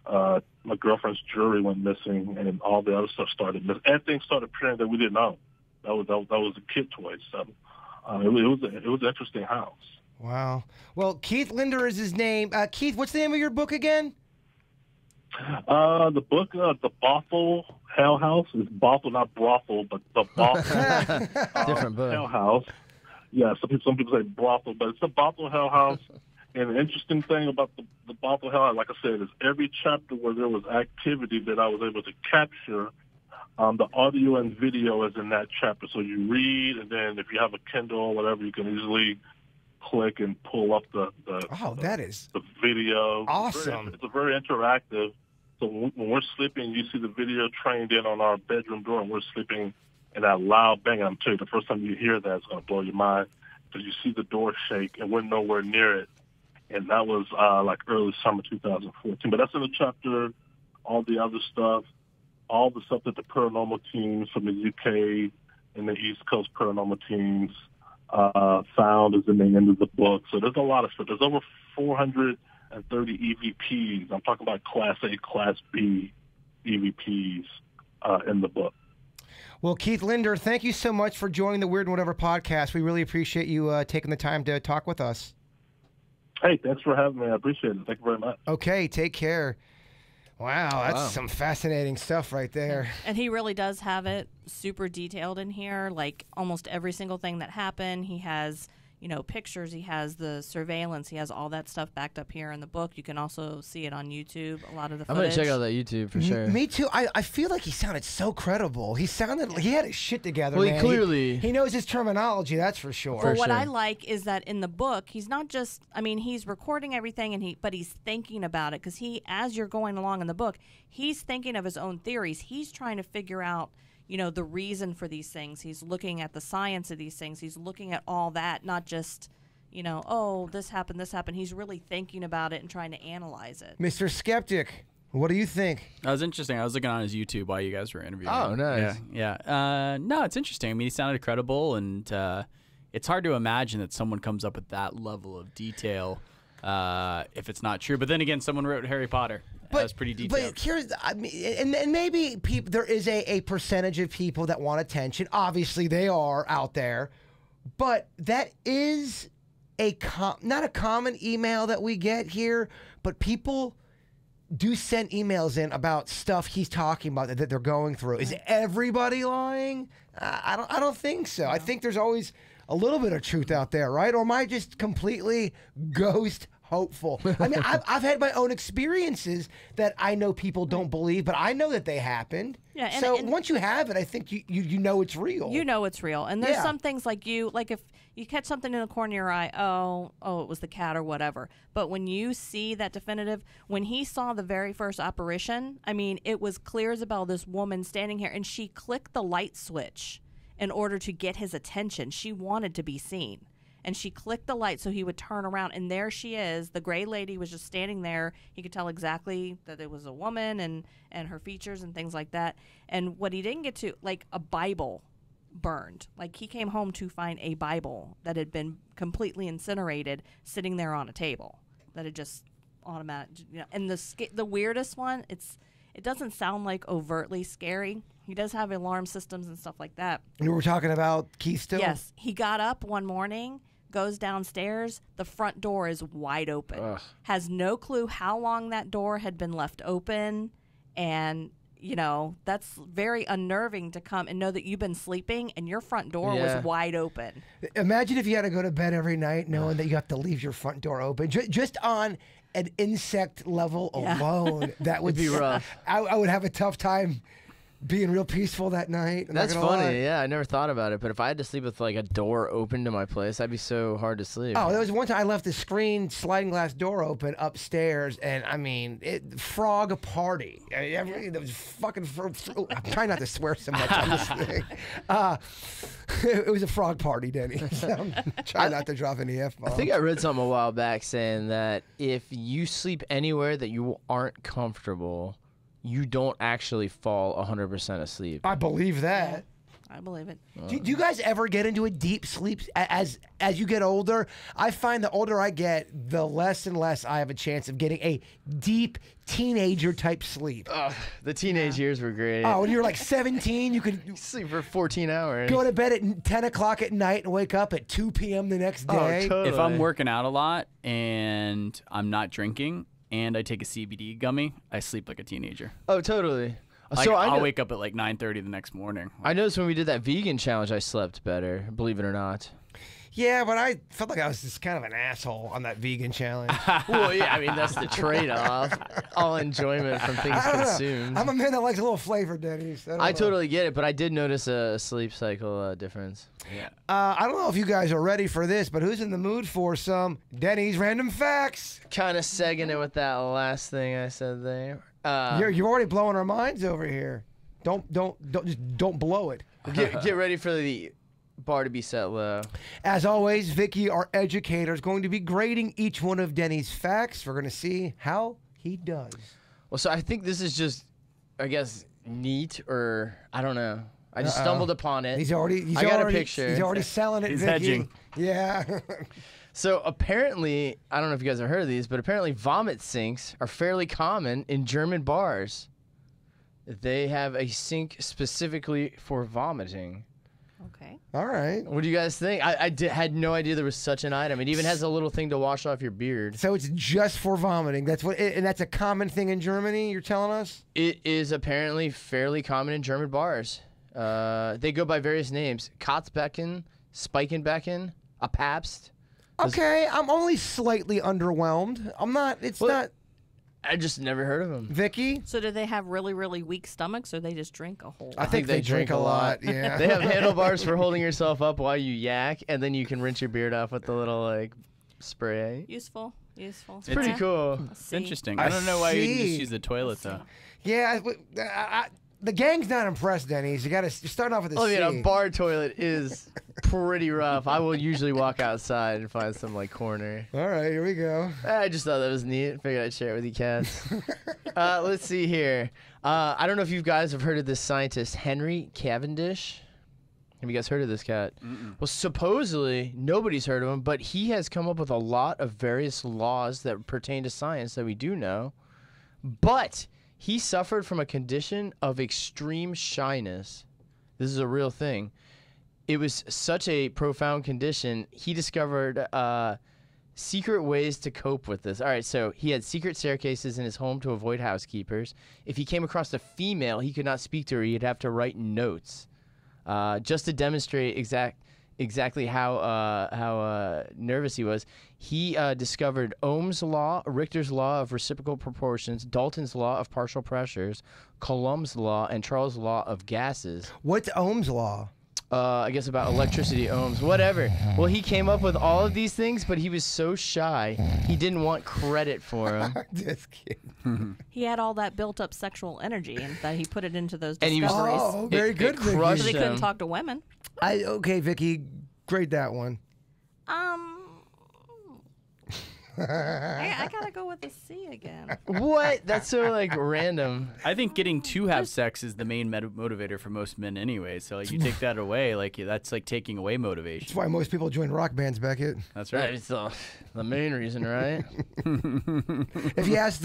My girlfriend's jewelry went missing, and all the other stuff started missing. Everything started appearing that we didn't know. That was a kid toy. So it was an interesting house. Wow. Well, Keith Linder is his name. Keith, what's the name of your book again? The book, The Bothell Hell House, is Bothell, not brothel, but The Bothell Different book. Hell House. Yeah, some people say brothel, but it's The Bothell Hell House. And the interesting thing about the Bothell Hell, like I said, is every chapter where there was activity that I was able to capture, the audio and video is in that chapter. So you read, and then if you have a Kindle or whatever, you can easily click and pull up the that is the video. awesome. It's a very interactive. So when we're sleeping, you see the video trained in on our bedroom door, and we're sleeping in that loud bang. And I'm telling you, the first time you hear that, it's going to blow your mind because you see the door shake, and we're nowhere near it. And that was like early summer 2014. But that's in the chapter. All the other stuff, all the stuff that the paranormal teams from the UK and the East Coast paranormal teams found is in the end of the book. So there's a lot of stuff. There's over 430 EVPs. I'm talking about Class A, Class B EVPs in the book. Well, Keith Linder, thank you so much for joining the Weird and Whatever podcast. We really appreciate you taking the time to talk with us. Hey, thanks for having me. I appreciate it. Thank you very much. Okay, take care. Wow, that's some fascinating stuff right there. And he really does have it super detailed in here, like almost every single thing that happened. He has, you know, pictures. He has the surveillance. He has all that stuff backed up here in the book. You can also see it on YouTube, a lot of the footage. I'm going to check out that YouTube for sure. Me too. I feel like he sounded so credible. He sounded like he had his shit together, Well, man. clearly. He knows his terminology, that's for sure. But what I like is that in the book, he's not just, I mean, he's recording everything, but he's thinking about it because as you're going along in the book, he's thinking of his own theories. He's trying to figure out, you know, the reason for these things. He's looking at the science of these things. He's looking at all that, not just, you know, oh, this happened, this happened. He's really thinking about it and trying to analyze it. Mr. Skeptic, what do you think? That was interesting. I was looking on his YouTube while you guys were interviewing. Oh, him. nice. Yeah. No, it's interesting. I mean, he sounded credible, and it's hard to imagine that someone comes up with that level of detail if it's not true. But then again, someone wrote Harry Potter. That was pretty detailed. But here's, I mean, and maybe people, there is a percentage of people that want attention. Obviously, they are out there, but that is not a common email that we get here. But people do send emails in about stuff he's talking about that they're going through. Is everybody lying? I don't think so. I think there's always a little bit of truth out there, right? Or am I just completely ghost hopeful? I mean, I've had my own experiences that I know people don't believe, but I know that they happened. Yeah, so and once you have it, I think you know it's real. You know it's real. And there's some things like if you catch something in the corner of your eye, oh, it was the cat or whatever. But when you see that definitive, when he saw the very first apparition, I mean, it was clear as a bell, this woman standing here, and she clicked the light switch in order to get his attention. She wanted to be seen. And she clicked the light so he would turn around, and there she is. The gray lady was just standing there. He could tell exactly that it was a woman and her features and things like that. And what he didn't get to, like a Bible burned. Like he came home to find a Bible that had been completely incinerated sitting there on a table that had just automatic, you know. And the weirdest one, it doesn't sound like overtly scary. He does have alarm systems and stuff like that. You were talking about Keith still? Yes. He got up one morning, goes downstairs, the front door is wide open. Ugh. Has no clue how long that door had been left open. And, you know, that's very unnerving to come and know that you've been sleeping and your front door was wide open. Imagine if you had to go to bed every night knowing that you have to leave your front door open. Just on an insect level alone, that would be rough. I would have a tough time being real peaceful that night. That's funny. Yeah, I never thought about it. But if I had to sleep with like a door open to my place, that'd be so hard to sleep. Oh, there was one time I left the sliding glass door open upstairs, and I mean, frog party. There was fucking. I'm trying not to swear so much on this thing. It was a frog party, Denny. So I'm trying not to drop any F-bombs. I think I read something a while back saying that if you sleep anywhere that you aren't comfortable, you don't actually fall 100% asleep. I believe that. I believe it. Do you guys ever get into a deep sleep as you get older? I find the older I get, the less and less I have a chance of getting a deep teenager type sleep. The teenage years were great. Oh, when you were like 17, you could sleep for 14 hours. Go to bed at 10 o'clock at night and wake up at 2 p.m. the next day. Oh, totally. If I'm working out a lot and I'm not drinking and I take a CBD gummy, I sleep like a teenager. Oh, totally. Like, So I'll wake up at like 9:30 the next morning. I noticed when we did that vegan challenge, I slept better, believe it or not. Yeah, but I felt like I was just kind of an asshole on that vegan challenge. Well, yeah, I mean, that's the trade-off. All enjoyment from things I don't know. consumed. I'm a man that likes a little flavor, Denny's. I totally get it, but I did notice a sleep cycle difference. Yeah. I don't know if you guys are ready for this, but who's in the mood for some Denny's random facts? Kind of segging it with that last thing I said there. You're already blowing our minds over here. Don't blow it. Get ready for the bar to be set low. As always, Vicky, our educator, is going to be grading each one of Denny's facts. We're going to see how he does. Well, so I think this is just, I guess, neat, or I don't know. I just stumbled upon it. I got a picture. He's already selling it, He's Vicky. hedging. Yeah. So apparently, I don't know if you guys have heard of these, but apparently vomit sinks are fairly common in German bars. They have a sink specifically for vomiting. Okay. All right. What do you guys think? I had no idea there was such an item. It even has a little thing to wash off your beard. So it's just for vomiting. And that's a common thing in Germany, you're telling us? It is apparently fairly common in German bars. They go by various names. Kotzbecken, Speikenbecken, a Pabst. Okay, I'm only slightly underwhelmed. Not. I just never heard of them. Vicky? So do they have really, really weak stomachs, or they just drink a whole lot? I think they drink a lot. Yeah. They have handlebars for holding yourself up while you yak, and then you can rinse your beard off with the little like spray. Useful. It's Pretty cool. It's interesting. I don't know why you didn't just use the toilet though. Yeah, the gang's not impressed, Denny's. You're starting off with a I mean, C. a bar toilet is pretty rough. I will usually walk outside and find some like corner. All right, here we go. I just thought that was neat. Figured I'd share it with you cats. Let's see here. I don't know if you guys have heard of this scientist, Henry Cavendish. Have you guys heard of this cat? Well, supposedly nobody's heard of him, but he has come up with a lot of various laws that pertain to science that we do know. But he suffered from a condition of extreme shyness. This is a real thing. It was such a profound condition, he discovered secret ways to cope with this. All right, so he had secret staircases in his home to avoid housekeepers. If he came across a female he could not speak to her, he'd have to write notes just to demonstrate exactly how nervous he was. He discovered Ohm's law, Richter's law of reciprocal proportions, Dalton's law of partial pressures, Coulomb's law, and Charles' law of gases. What's Ohm's law? I guess about electricity, ohms, whatever. Well, he came up with all of these things, but he was so shy, he didn't want credit for them. Just kidding. He had all that built-up sexual energy, and that he put it into those And he was- discoveries. Oh, very It good, Vicky. crushed Because he them. couldn't talk to women. Okay, Vicky, grade that one. I gotta go with a C again. What? That's so like random. I think getting to have sex is the main motivator for most men anyway. So like you take that away, like that's like taking away motivation. That's why most people join rock bands, Beckett. That's right. That's the main reason, right? If you ask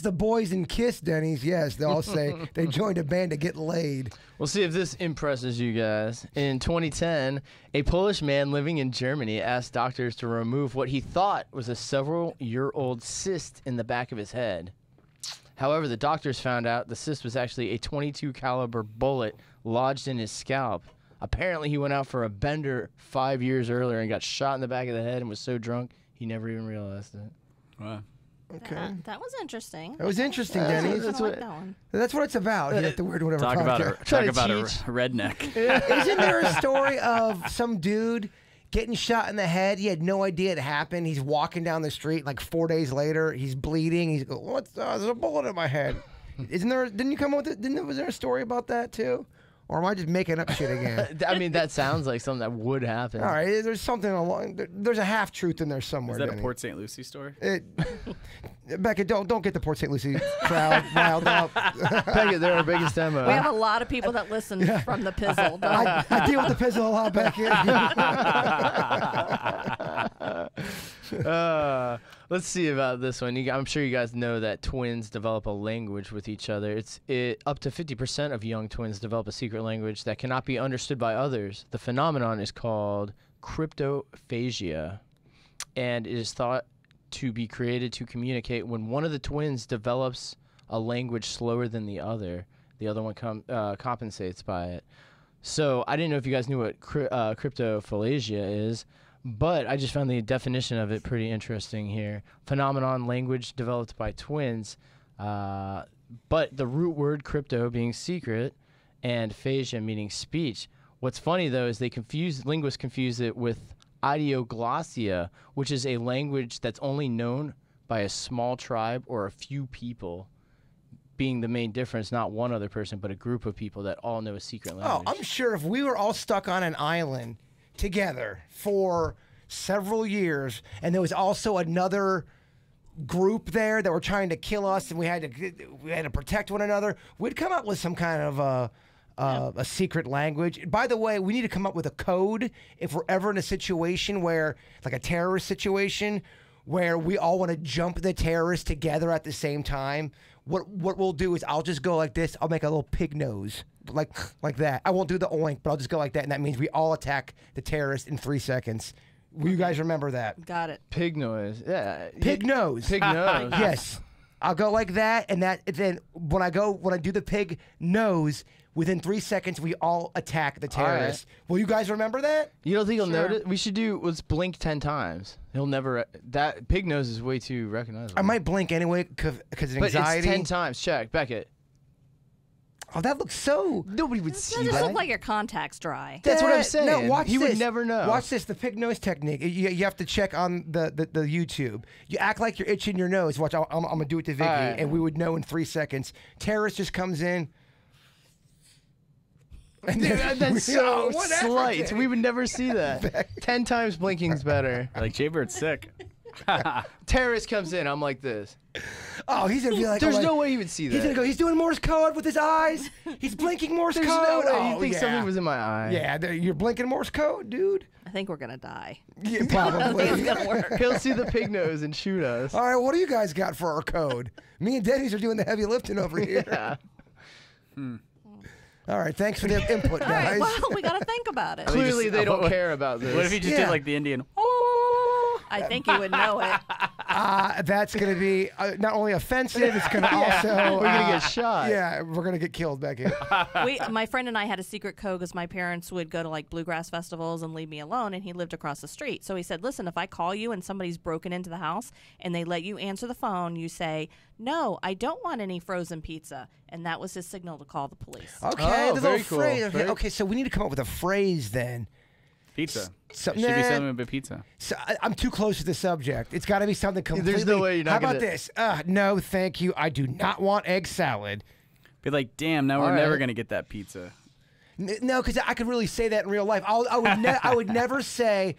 the boys in Kiss, Denny's, yes, they'll all say they joined a band to get laid. We'll see if this impresses you guys. In 2010, a Polish man living in Germany asked doctors to remove what he thought was a several-year-old cyst in the back of his head. However, the doctors found out the cyst was actually a .22 caliber bullet lodged in his scalp. Apparently, he went out for a bender 5 years earlier and got shot in the back of the head and was so drunk he never even realized it. Wow. Okay. That was interesting. That was interesting, I Denny. kinda like that one. That's what it's about here at the Weird Whatever Talk podcast. about a teach. redneck. Isn't there a story of some dude getting shot in the head? He had no idea it happened. He's walking down the street like 4 days later. He's bleeding. He's going, "What's? There's a bullet in my head." Isn't there? Didn't you come up with it? Was there a story about that too? Or am I just making up shit again? I mean, that sounds like something that would happen. All right, there's something along. There's a half truth in there somewhere. Is that Denny. a Port St. Lucie story? Becca, don't get the Port St. Lucie crowd riled up. Beckett, they're our biggest demo. We have a lot of people that listen from the Pizzle. I deal with the pizzle a lot, Becca. Let's see about this one. I'm sure you guys know that twins develop a language with each other. Up to 50% of young twins develop a secret language that cannot be understood by others. The phenomenon is called cryptophagia, and it is thought to be created to communicate when one of the twins develops a language slower than the other one compensates by it. So I didn't know if you guys knew what cryptophilasia is, but I just found the definition of it pretty interesting here. Phenomenon, language developed by twins, but the root word crypto being secret and phasia meaning speech. What's funny, though, is linguists confuse it with ideoglossia, which is a language that's only known by a small tribe or a few people, being the main difference, not one other person, but a group of people that all know a secret language. Oh, I'm sure if we were all stuck on an island together for several years, and there was also another group there that were trying to kill us, and we had to protect one another, we'd come up with some kind of a secret language. By the way, we need to come up with a code if we're ever in a situation where, like a terrorist situation, where we all want to jump the terrorists together at the same time. What we'll do is I'll just go like this. I'll make a little pig nose, like that. I won't do the oink, but I'll just go like that, and that means we all attack the terrorist in 3 seconds. Will you guys remember that? Got it. Pig noise. Yeah. Pig nose. Pig nose. Yes. I'll go like that, and then when I do the pig nose, within 3 seconds we all attack the terrorist. Right. Will you guys remember that? You don't think he'll notice? We should let's blink 10 times. He'll never. That pig nose is way too recognizable. I might blink anyway because of anxiety. But it's 10 times. Check. Beckett. Oh, that looks so. Nobody would It see just that. look like your contacts dry. That's what I'm saying. No, watch he this. would never know. Watch this, the pig nose technique. You have to check on the YouTube. You act like you're itching your nose. Watch, I'm going to do it to Vicky, right. and we would know in 3 seconds. Terrorist just comes in. And then That's so whatever, slight. dude. We would never see that. 10 times blinking's better. Like Jaybird's sick. Terrorist comes in. I'm like this. Oh, he's going to be like... There's oh, no way he would see that. He's going to go, he's doing Morse code with his eyes. He's blinking Morse There's code. no way. Oh, You think yeah. something was in my eye. Yeah, you're blinking Morse code, dude. I think we're gonna die. Yeah, I think probably. it's gonna work. He'll see the pig nose and shoot us. All right, what do you guys got for our code? Me and Denny's are doing the heavy lifting over here. Yeah. All right, thanks for the input, All guys. right, well, we gotta think about it. Clearly, they don't what- care about this. What if you just Yeah. did like the Indian? I think you would know it. That's going to be not only offensive, it's going to also... We're gonna get shot. Yeah, we're going to get killed, Becky. My friend and I had a secret code because my parents would go to like bluegrass festivals and leave me alone, and he lived across the street. So he said, listen, if I call you and somebody's broken into the house and they let you answer the phone, you say, no, I don't want any frozen pizza. And that was his signal to call the police. Okay, the very little cool. phrase. Okay, Very- okay, so we need to come up with a phrase then. Pizza. So- It should be nah. something about pizza. So I'm too close to the subject. It's got to be something completely... no way you're not How about gonna- this? No, thank you. I do not want egg salad. Be like, damn, now we're All never right. gonna get that pizza. No, because I could really say that in real life. I would never say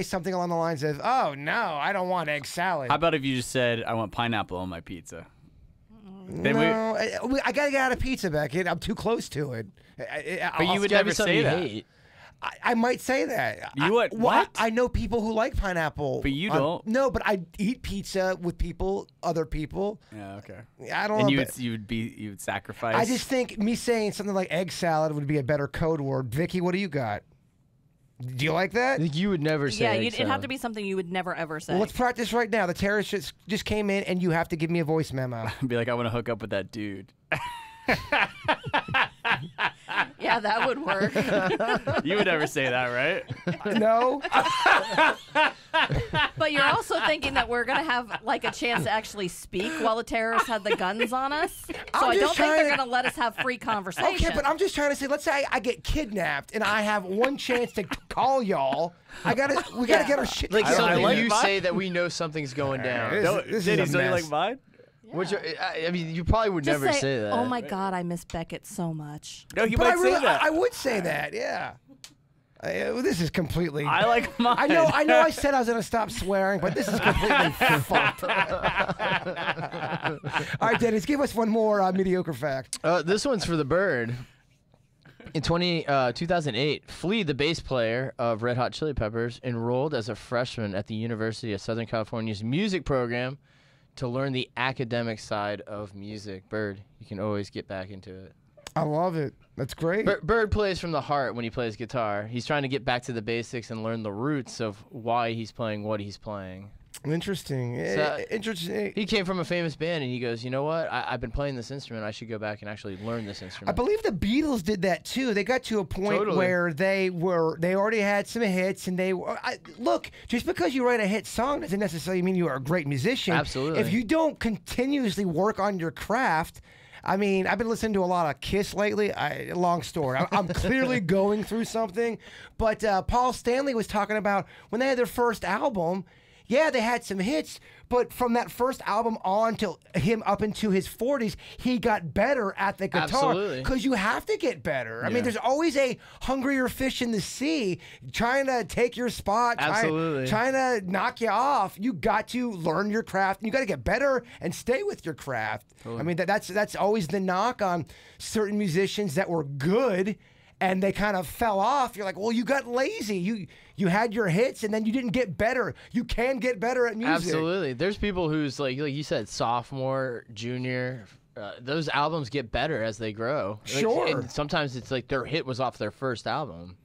something along the lines of, "Oh no, I don't want egg salad." How about if you just said, I want pineapple on my pizza? Then No, I gotta get out of pizza, Beckett. I'm too close to it. But you would It's gotta be never something say you that. hate. I might say that. You would- what? I know people who like pineapple. But you don't. No, but I eat pizza with other people. Yeah, okay. I don't And know. you would sacrifice. I just think me saying something like egg salad would be a better code word. Vicky, what do you got? Do you like that? I think you would never say Yeah, egg it'd have salad. to be something you would never ever say. Well, let's practice right now. The terrorist just came in, and you have to give me a voice memo. be like, I want to hook up with that dude. Yeah, that would work. You would never say that, right? No. But you're also thinking that we're gonna have like a chance to actually speak while the terrorists have the guns on us. So I'm I just don't think trying they're to- gonna let us have free conversation. Okay, but I'm just trying to say. Let's say I get kidnapped, and I have one chance to call y'all. We gotta get our shit Like together. something like you mine. say that we know something's going down. This is a Denny's, don't you mess. like mine? Which I mean, you probably would Just never say that. oh my God, I miss Beckett so much. No, you But might I really, say that. I would say that. Yeah. This is completely. I like mine. I know. I said I was gonna stop swearing, but this is completely fucked. All right, Dennis, give us one more mediocre fact. This one's for the bird. In 2008, Flea, the bass player of Red Hot Chili Peppers, enrolled as a freshman at the University of Southern California's music program to learn the academic side of music. Bird, you can always get back into it. I love it. That's great. Bird plays from the heart when he plays guitar. He's trying to get back to the basics and learn the roots of why he's playing what he's playing. Interesting. Interesting. He came from a famous band, and he goes, you know what? I've been playing this instrument. I should go back and actually learn this I instrument. believe the Beatles did that too. They got to a point Totally. where they already had some hits, and look, just because you write a hit song doesn't necessarily mean you are a great musician. Absolutely. If you don't continuously work on your craft. I mean, I've been listening to a lot of Kiss lately. Long story. I'm clearly going through something. But Paul Stanley was talking about when they had their first album. Yeah, they had some hits, but from that first album on till him up into his 40s, he got better at the guitar. Absolutely. Because you have to get better. I mean, there's always a hungrier fish in the sea trying to take your spot, Absolutely. trying to knock you off. You got to learn your craft. You got to get better and stay with your craft. Totally. I mean, that's always the knock on certain musicians that were good and they kind of fell off. You're like, well, you got lazy. You had your hits, and then you didn't get better. You can get better at music. Absolutely. There's people who's like you said, sophomore, junior. Those albums get better as they grow. Sure. And sometimes it's like their hit was off their first album.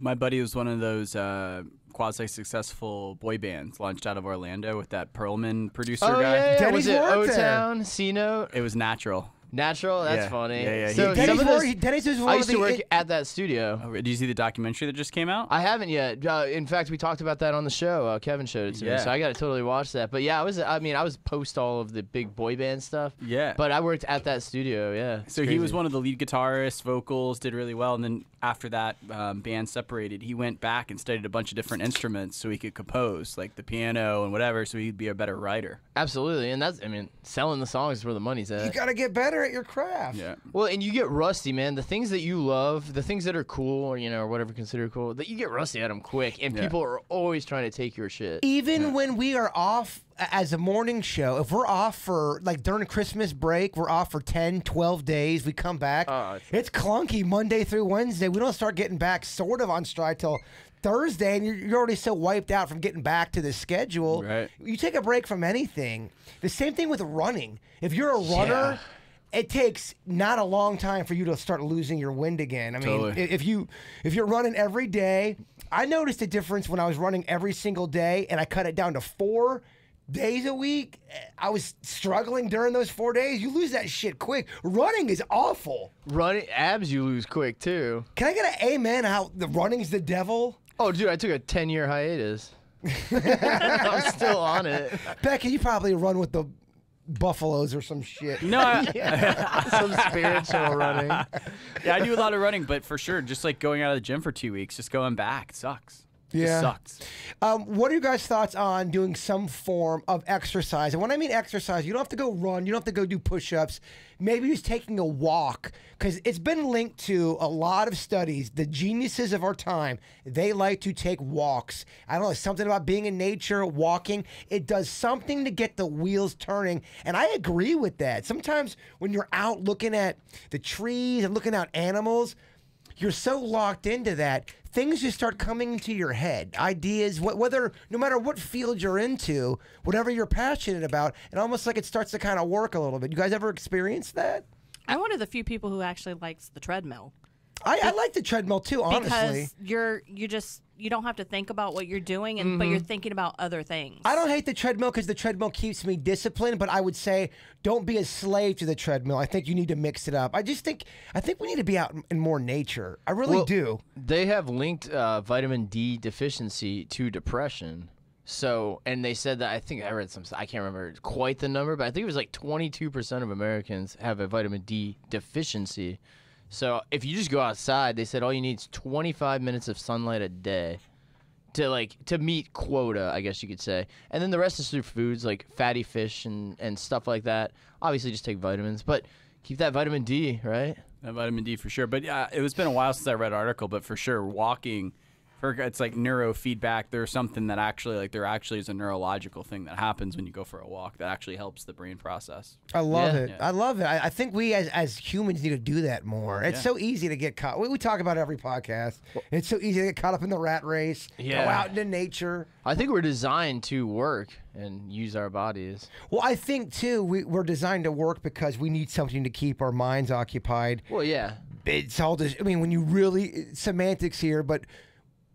My buddy was one of those quasi-successful boy bands launched out of Orlando with that Perlman producer Oh guy. yeah. Denny's Was it worked there. O-Town, C-Note? It was Natural. Natural? That's Yeah. funny. Yeah, yeah. So Denny's some of those, Denny's was one I of used to the- work at that studio. Oh, did you see the documentary that just came out? I haven't yet. In fact, we talked about that on the show. Kevin showed it to me, Yeah. so I got to totally watch that. But yeah, I was post all of the big boy band stuff. Yeah. But I worked at that studio. Yeah. It's So he crazy. was one of the lead guitarists, vocals, did really well, and then after that band separated, he went back and studied a bunch of different instruments so he could compose, like the piano and whatever, so he'd be a better writer. Absolutely, and selling the songs is where the money's at. You got to get better at your craft. Yeah. Well, and you get rusty, man. The things that you love, the things that are cool, or whatever considered cool, that you get rusty at them quick, and people are always trying to take your shit. Even when we are off as a morning show, if we're off for, like during Christmas break, we're off for 10, 12 days, we come back. It's clunky Monday through Wednesday. We don't start getting back sort of on stride till Thursday, and you're already so wiped out from getting back to the schedule. Right. You take a break from anything. The same thing with running. If you're a runner, it takes not a long time for you to start losing your wind again. I mean, Totally. if you're running every day, I noticed a difference when I was running every single day, and I cut it down to 4 days a week. I was struggling during those 4 days. You lose that shit quick. Running is awful. Running abs, you lose quick too. Can I get an amen? How the running's the devil? Oh, dude, I took a 10-year hiatus. I'm still on it. Becky, you probably run with the buffaloes or some shit. No, Some spiritual running. yeah, I do a lot of running, but for sure, just like going out of the gym for 2 weeks, just going back sucks. Yeah. Just sucks. What are your guys' thoughts on doing some form of exercise? And when I mean exercise, you don't have to go run. You don't have to go do push-ups. Maybe just taking a walk. Because it's been linked to a lot of studies. The geniuses of our time, they like to take walks. I don't know, something about being in nature, walking. It does something to get the wheels turning. And I agree with that. Sometimes when you're out looking at the trees and looking at animals, you're so locked into that, things just start coming into your head. Ideas, no matter what field you're into, whatever you're passionate about, and almost like it starts to kind of work a little bit. You guys ever experienced that? I'm one of the few people who actually likes the treadmill. I like the treadmill too, honestly. Because you don't have to think about what you're doing, but you're thinking about other things. I don't hate the treadmill because the treadmill keeps me disciplined, but I would say don't be a slave to the treadmill. I think you need to mix it up. I think we need to be out in more nature. I really do. They have linked vitamin D deficiency to depression. So, and they said that, I think I read I can't remember quite the number, but I think it was like 22% of Americans have a vitamin D deficiency. So if you just go outside, they said all you need is 25 minutes of sunlight a day to meet quota, I guess you could say. And then the rest is through foods like fatty fish and stuff like that. Obviously just take vitamins, but keep that vitamin D, right? That vitamin D for sure. But yeah, it's been a while since I read an article, but for sure, walking, it's like neurofeedback. There's something that actually, there actually is a neurological thing that happens when you go for a walk that actually helps the brain process. I love it. Yeah. I love it. I think we as humans need to do that more. It's so easy to get caught. We talk about it every podcast. It's so easy to get caught up in the rat race. Yeah. Go out into nature. I think we're designed to work and use our bodies. Well, I think too we're designed to work because we need something to keep our minds occupied. Well, yeah. It's all just, I mean, when you really, semantics here, but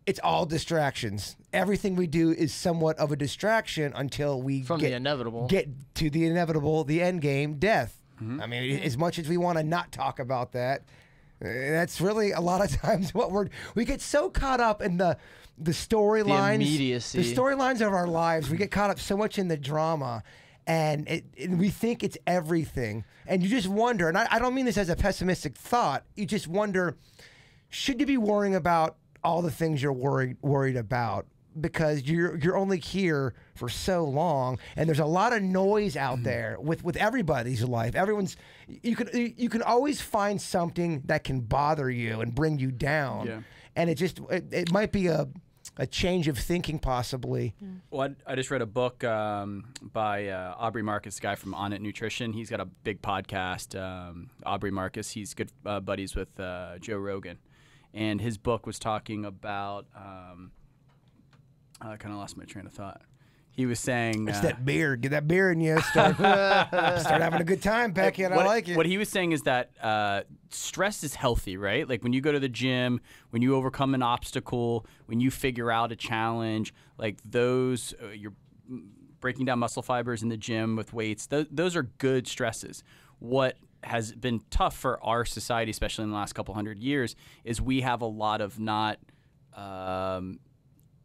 it's all distractions. Everything we do is somewhat of a distraction until we From the inevitable. get to the inevitable, the end game, death. I mean, as much as we want to not talk about that, that's really a lot of times what we get so caught up in the storylines, immediacy. the storylines of our lives. We get caught up so much in the drama, and we think it's everything. And you just wonder, and I don't mean this as a pessimistic thought. You just wonder, should you be worrying about all the things you're worried about? Because you're only here for so long, and there's a lot of noise out there with everybody's life. You can always find something that can bother you and bring you down. Yeah. And it might be a change of thinking possibly. Well, I just read a book by Aubrey Marcus, a guy from On It Nutrition. He's got a big podcast. Aubrey Marcus, he's good buddies with Joe Rogan, and his book was talking about. I kind of lost my train of thought. He was saying... It's that beer. Get that beer in you. Start having a good time, Becky, and I like it. What he was saying is that stress is healthy, right? Like when you go to the gym, when you overcome an obstacle, when you figure out a challenge, like those, you're breaking down muscle fibers in the gym with weights, those are good stresses. What has been tough for our society, especially in the last couple hundred years, is we have a lot of not...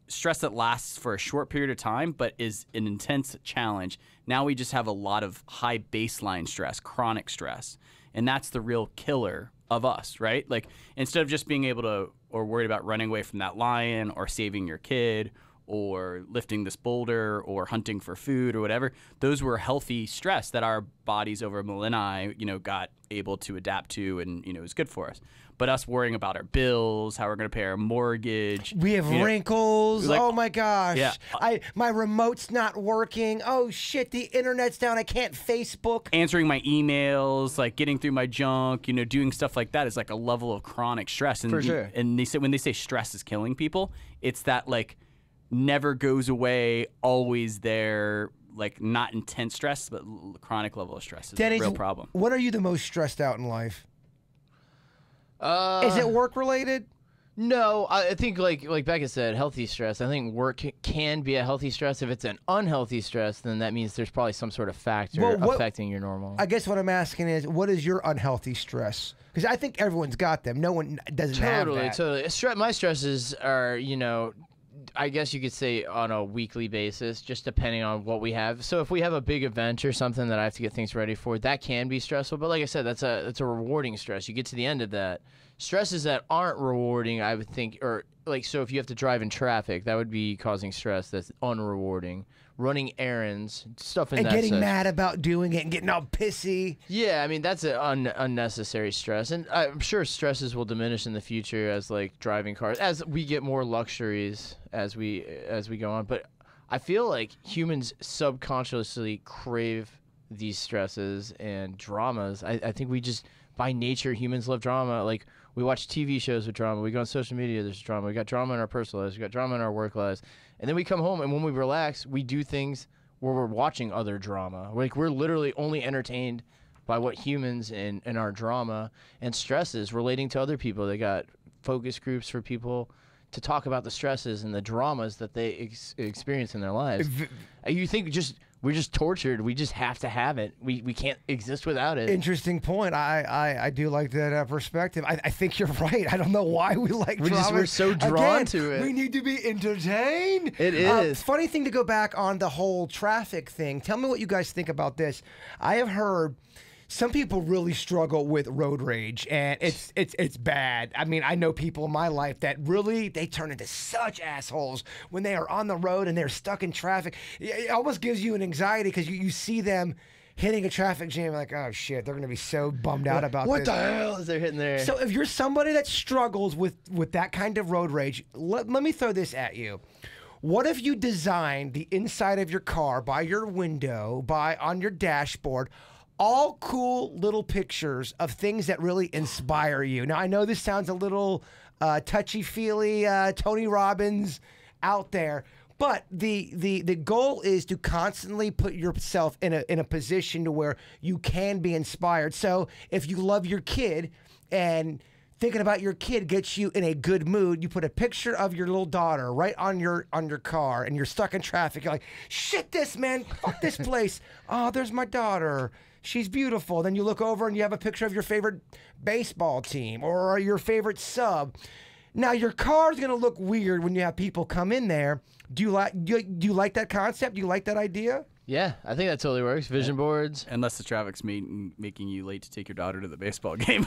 stress that lasts for a short period of time but is an intense challenge. Now we just have a lot of high baseline stress, chronic stress, and that's the real killer of us, right? Like instead of just being able to or worried about running away from that lion or saving your kid or lifting this boulder or hunting for food or whatever, those were healthy stress that our bodies over millennia, got able to adapt to, and it was good for us. But us worrying about our bills, how we're going to pay our mortgage, we have wrinkles. like, oh my gosh! Yeah. My remote's not working. Oh shit! The internet's down. I can't Facebook. Answering my emails, like getting through my junk, doing stuff like that is like a level of chronic stress. And For sure. And when they say stress is killing people, it's that like never goes away, always there, like not intense stress, but chronic level of stress is a real problem. What are you the most stressed out in life? Is it work related? No, I think like Becca said, healthy stress. I think work can be a healthy stress. If it's an unhealthy stress, then that means there's probably some sort of factor affecting your normal. I guess what I'm asking is, what is your unhealthy stress? Because I think everyone's got them. No one doesn't have that. Totally. My stresses are, I guess you could say on a weekly basis, just depending on what we have. So if we have a big event or something that I have to get things ready for, that can be stressful. But like I said, that's a rewarding stress. You get to the end of that. Stresses that aren't rewarding, I would think, or like, so if you have to drive in traffic, that would be causing stress that's unrewarding. Running errands, stuff in that And getting such. mad about doing it and getting all pissy. Yeah, I mean, that's an unnecessary stress. And I'm sure stresses will diminish in the future as like driving cars, as we get more luxuries as we go on. But I feel like humans subconsciously crave these stresses and dramas. I think we just, by nature, humans love drama. Like, we watch TV shows with drama. We go on social media, there's drama. We got drama in our personal lives. We got drama in our work lives. And then we come home, and when we relax, we do things where we're watching other drama. Like, we're literally only entertained by what humans in our drama and stresses relating to other people. They got focus groups for people to talk about the stresses and the dramas that they experience in their lives. You think we're just tortured. We just have to have it. We can't exist without it. Interesting point. I do like that perspective. I think you're right. I don't know why we like drama. We're so drawn Again, to it. We need to be entertained. It is. Funny thing to go back on the whole traffic thing. Tell me what you guys think about this. I have heard some people really struggle with road rage, and it's bad. I mean, I know people in my life that really, they turn into such assholes when they are on the road and they're stuck in traffic. It almost gives you an anxiety because you see them hitting a traffic jam, like, oh shit, they're going to be so bummed out about what this. the hell is they hitting there? So if you're somebody that struggles with that kind of road rage, let me throw this at you. What if you designed the inside of your car, by your window, on your dashboard, all cool little pictures of things that really inspire you? Now, I know this sounds a little touchy-feely, Tony Robbins out there, but the goal is to constantly put yourself in a position to where you can be inspired. So if you love your kid and thinking about your kid gets you in a good mood. You put a picture of your little daughter right on your car, and you're stuck in traffic. You're like, shit this, man. Fuck this place. Oh, there's my daughter. She's beautiful. Then you look over and you have a picture of your favorite baseball team or your favorite sub. Now your car's gonna look weird when you have people come in there. Do you like that concept? Do you like that idea? Yeah, I think that totally works. Vision boards. Unless the traffic's making you late to take your daughter to the baseball game.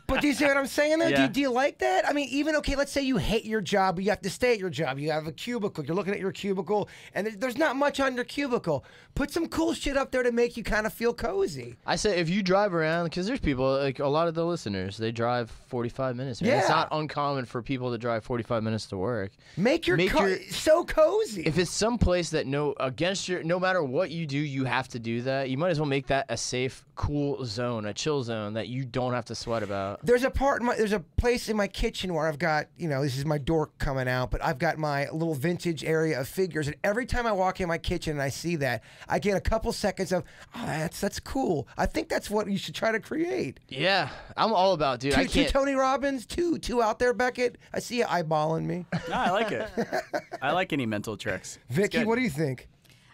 But do you see what I'm saying though? Yeah. Do you like that? I mean, even, okay, let's say you hate your job, but you have to stay at your job. You have a cubicle. You're looking at your cubicle, and there's not much on your cubicle. Put some cool shit up there to make you kind of feel cozy. I say if you drive around, because there's people, like a lot of the listeners, they drive 45 minutes. Man. Yeah. It's not uncommon for people to drive 45 minutes to work. Make your car so cozy. If it's some place that no matter what you do, you have to do that, you might as well make that a safe, cool zone, a chill zone that you don't have to sweat about. There's a place in my kitchen where I've got, this is my dork coming out, but I've got my little vintage area of figures, and every time I walk in my kitchen and I see that, I get a couple seconds of, oh, that's cool. I think that's what you should try to create. Yeah, I'm all about, dude. I Two can't. Tony Robbins, two out there, Beckett. I see you eyeballing me. No, I like it. I like any mental tricks. Vicky, what do you think?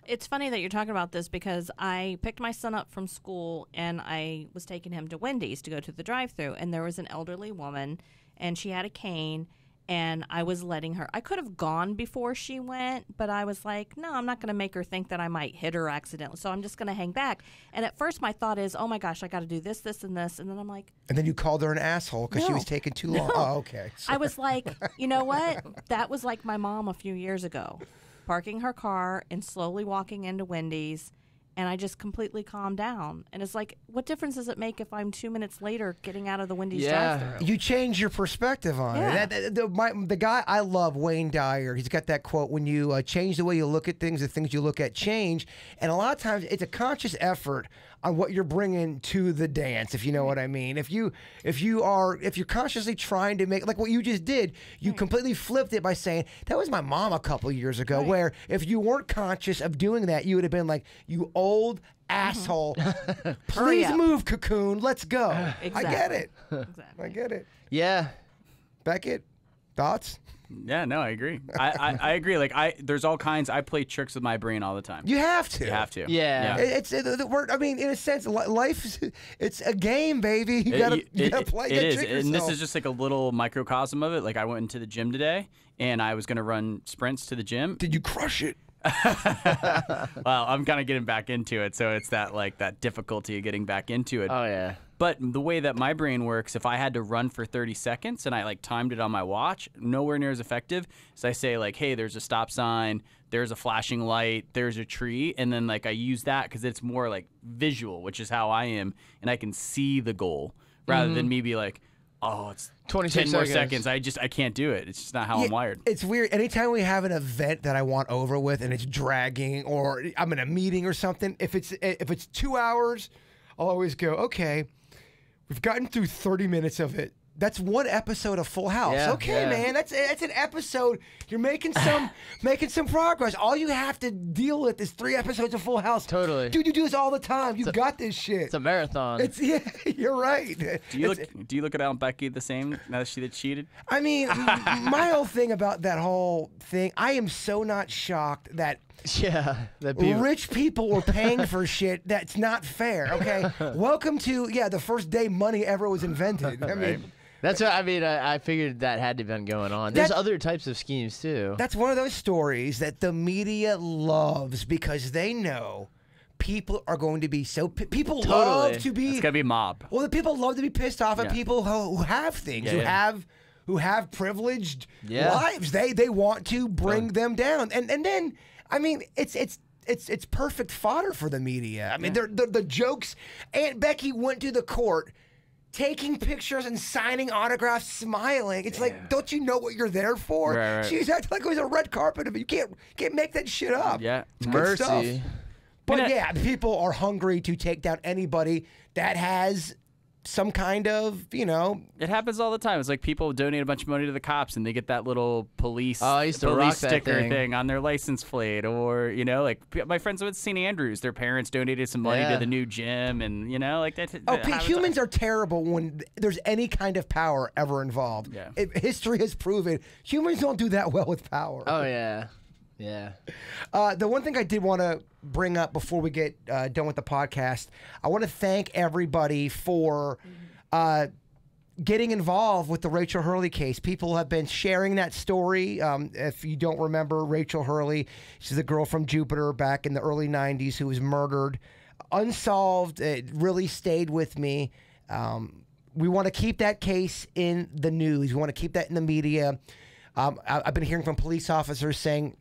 It's funny that you're talking about this because I picked my son up from school and I was taking him to Wendy's to go to the drive-thru, and there was an elderly woman and she had a cane, and I was letting her. I could have gone before she went, but I was like, no, I'm not going to make her think that I might hit her accidentally, so I'm just going to hang back. And at first my thought is, oh my gosh, I got to do this, this, and this, and then I'm like, and then you called her an asshole because she No. was taking too long. No. Oh, okay. I was like, you know what? That was like my mom a few years ago, parking her car and slowly walking into Wendy's, and I just completely calmed down. And it's like, what difference does it make if I'm 2 minutes later getting out of the Wendy's drive-thru? You change your perspective on Yeah. it. The guy I love, Wayne Dyer, he's got that quote, when you change the way you look at things, the things you look at change. And a lot of times it's a conscious effort on what you're bringing to the dance, if you know what I mean. If you're consciously trying to make, like what you just did, you completely flipped it by saying, that was my mom a couple years ago, where if you weren't conscious of doing that, you would have been like, you old asshole. Please up. move, Cocoon. Let's go. I get it. Exactly. I get it. Yeah. Beckett, thoughts? Yeah, no, I agree. I agree. Like there's all kinds. I play tricks with my brain all the time. You have to. You have to. Yeah. I mean, in a sense, life, it's a game, baby. You gotta play. It is, trick and this yourself. is just like a little microcosm of it. Like I went into the gym today, and I was gonna run sprints to the gym. Did you crush it? Well, I'm kind of getting back into it, so it's that difficulty of getting back into it. Oh yeah. But the way that my brain works, if I had to run for 30 seconds and I like timed it on my watch, nowhere near as effective. So I say like, hey, there's a stop sign, there's a flashing light, there's a tree, and then like I use that because it's more like visual, which is how I am, and I can see the goal rather than me be like, oh, it's 26 10 more seconds. seconds. I can't do it. It's just not how I'm wired. It's weird. Anytime we have an event that I want over with and it's dragging, or I'm in a meeting or something, if it's 2 hours, I'll always go, okay, we've gotten through 30 minutes of it. That's one episode of Full House. Yeah, Okay, yeah. man, that's an episode. You're making some progress. All you have to deal with is 3 episodes of Full House. Totody. Dude, you do this all the time. You got this shit. It's a marathon. You're right. Do you look at Aunt Becky the same now that she cheated? I mean, my whole thing about that whole thing, I am so not shocked that yeah. That people. rich people were paying for shit that's not fair. Okay, welcome to the first day money ever was invented. I mean, That's what I mean. I figured that had to have been going on. There's other types of schemes too. that's one of those stories that the media loves because they know people are going to be so. People love to be. It's gonna be mob. Well, the people love to be pissed off at Yeah. people who have things, who have privileged lives. They want to bring them down, and then I mean it's perfect fodder for the media. I mean the jokes. Aunt Becky went to the court, taking pictures and signing autographs, smiling. It's like, don't you know what you're there for? Right. She's acting like it was a red carpet of it. You can't make that shit up. Yeah. It's good stuff. Mercy. But people are hungry to take down anybody that has some kind of, It happens all the time. It's like people donate a bunch of money to the cops and they get that little police I used to rock police that sticker thing. on their license plate, or like my friends with St. Andrews, their parents donated some money to the new gym, and like that. Humans are terrible when there's any kind of power ever involved. Yeah. History has proven humans don't do that well with power. Oh yeah, yeah. The one thing I did want to bring up before we get done with the podcast, I want to thank everybody for getting involved with the Rachel Hurley case. People have been sharing that story. If you don't remember Rachel Hurley, she's a girl from Jupiter back in the early 90s who was murdered. Unsolved. It really stayed with me. We want to keep that case in the news. We want to keep that in the media. I've been hearing from police officers saying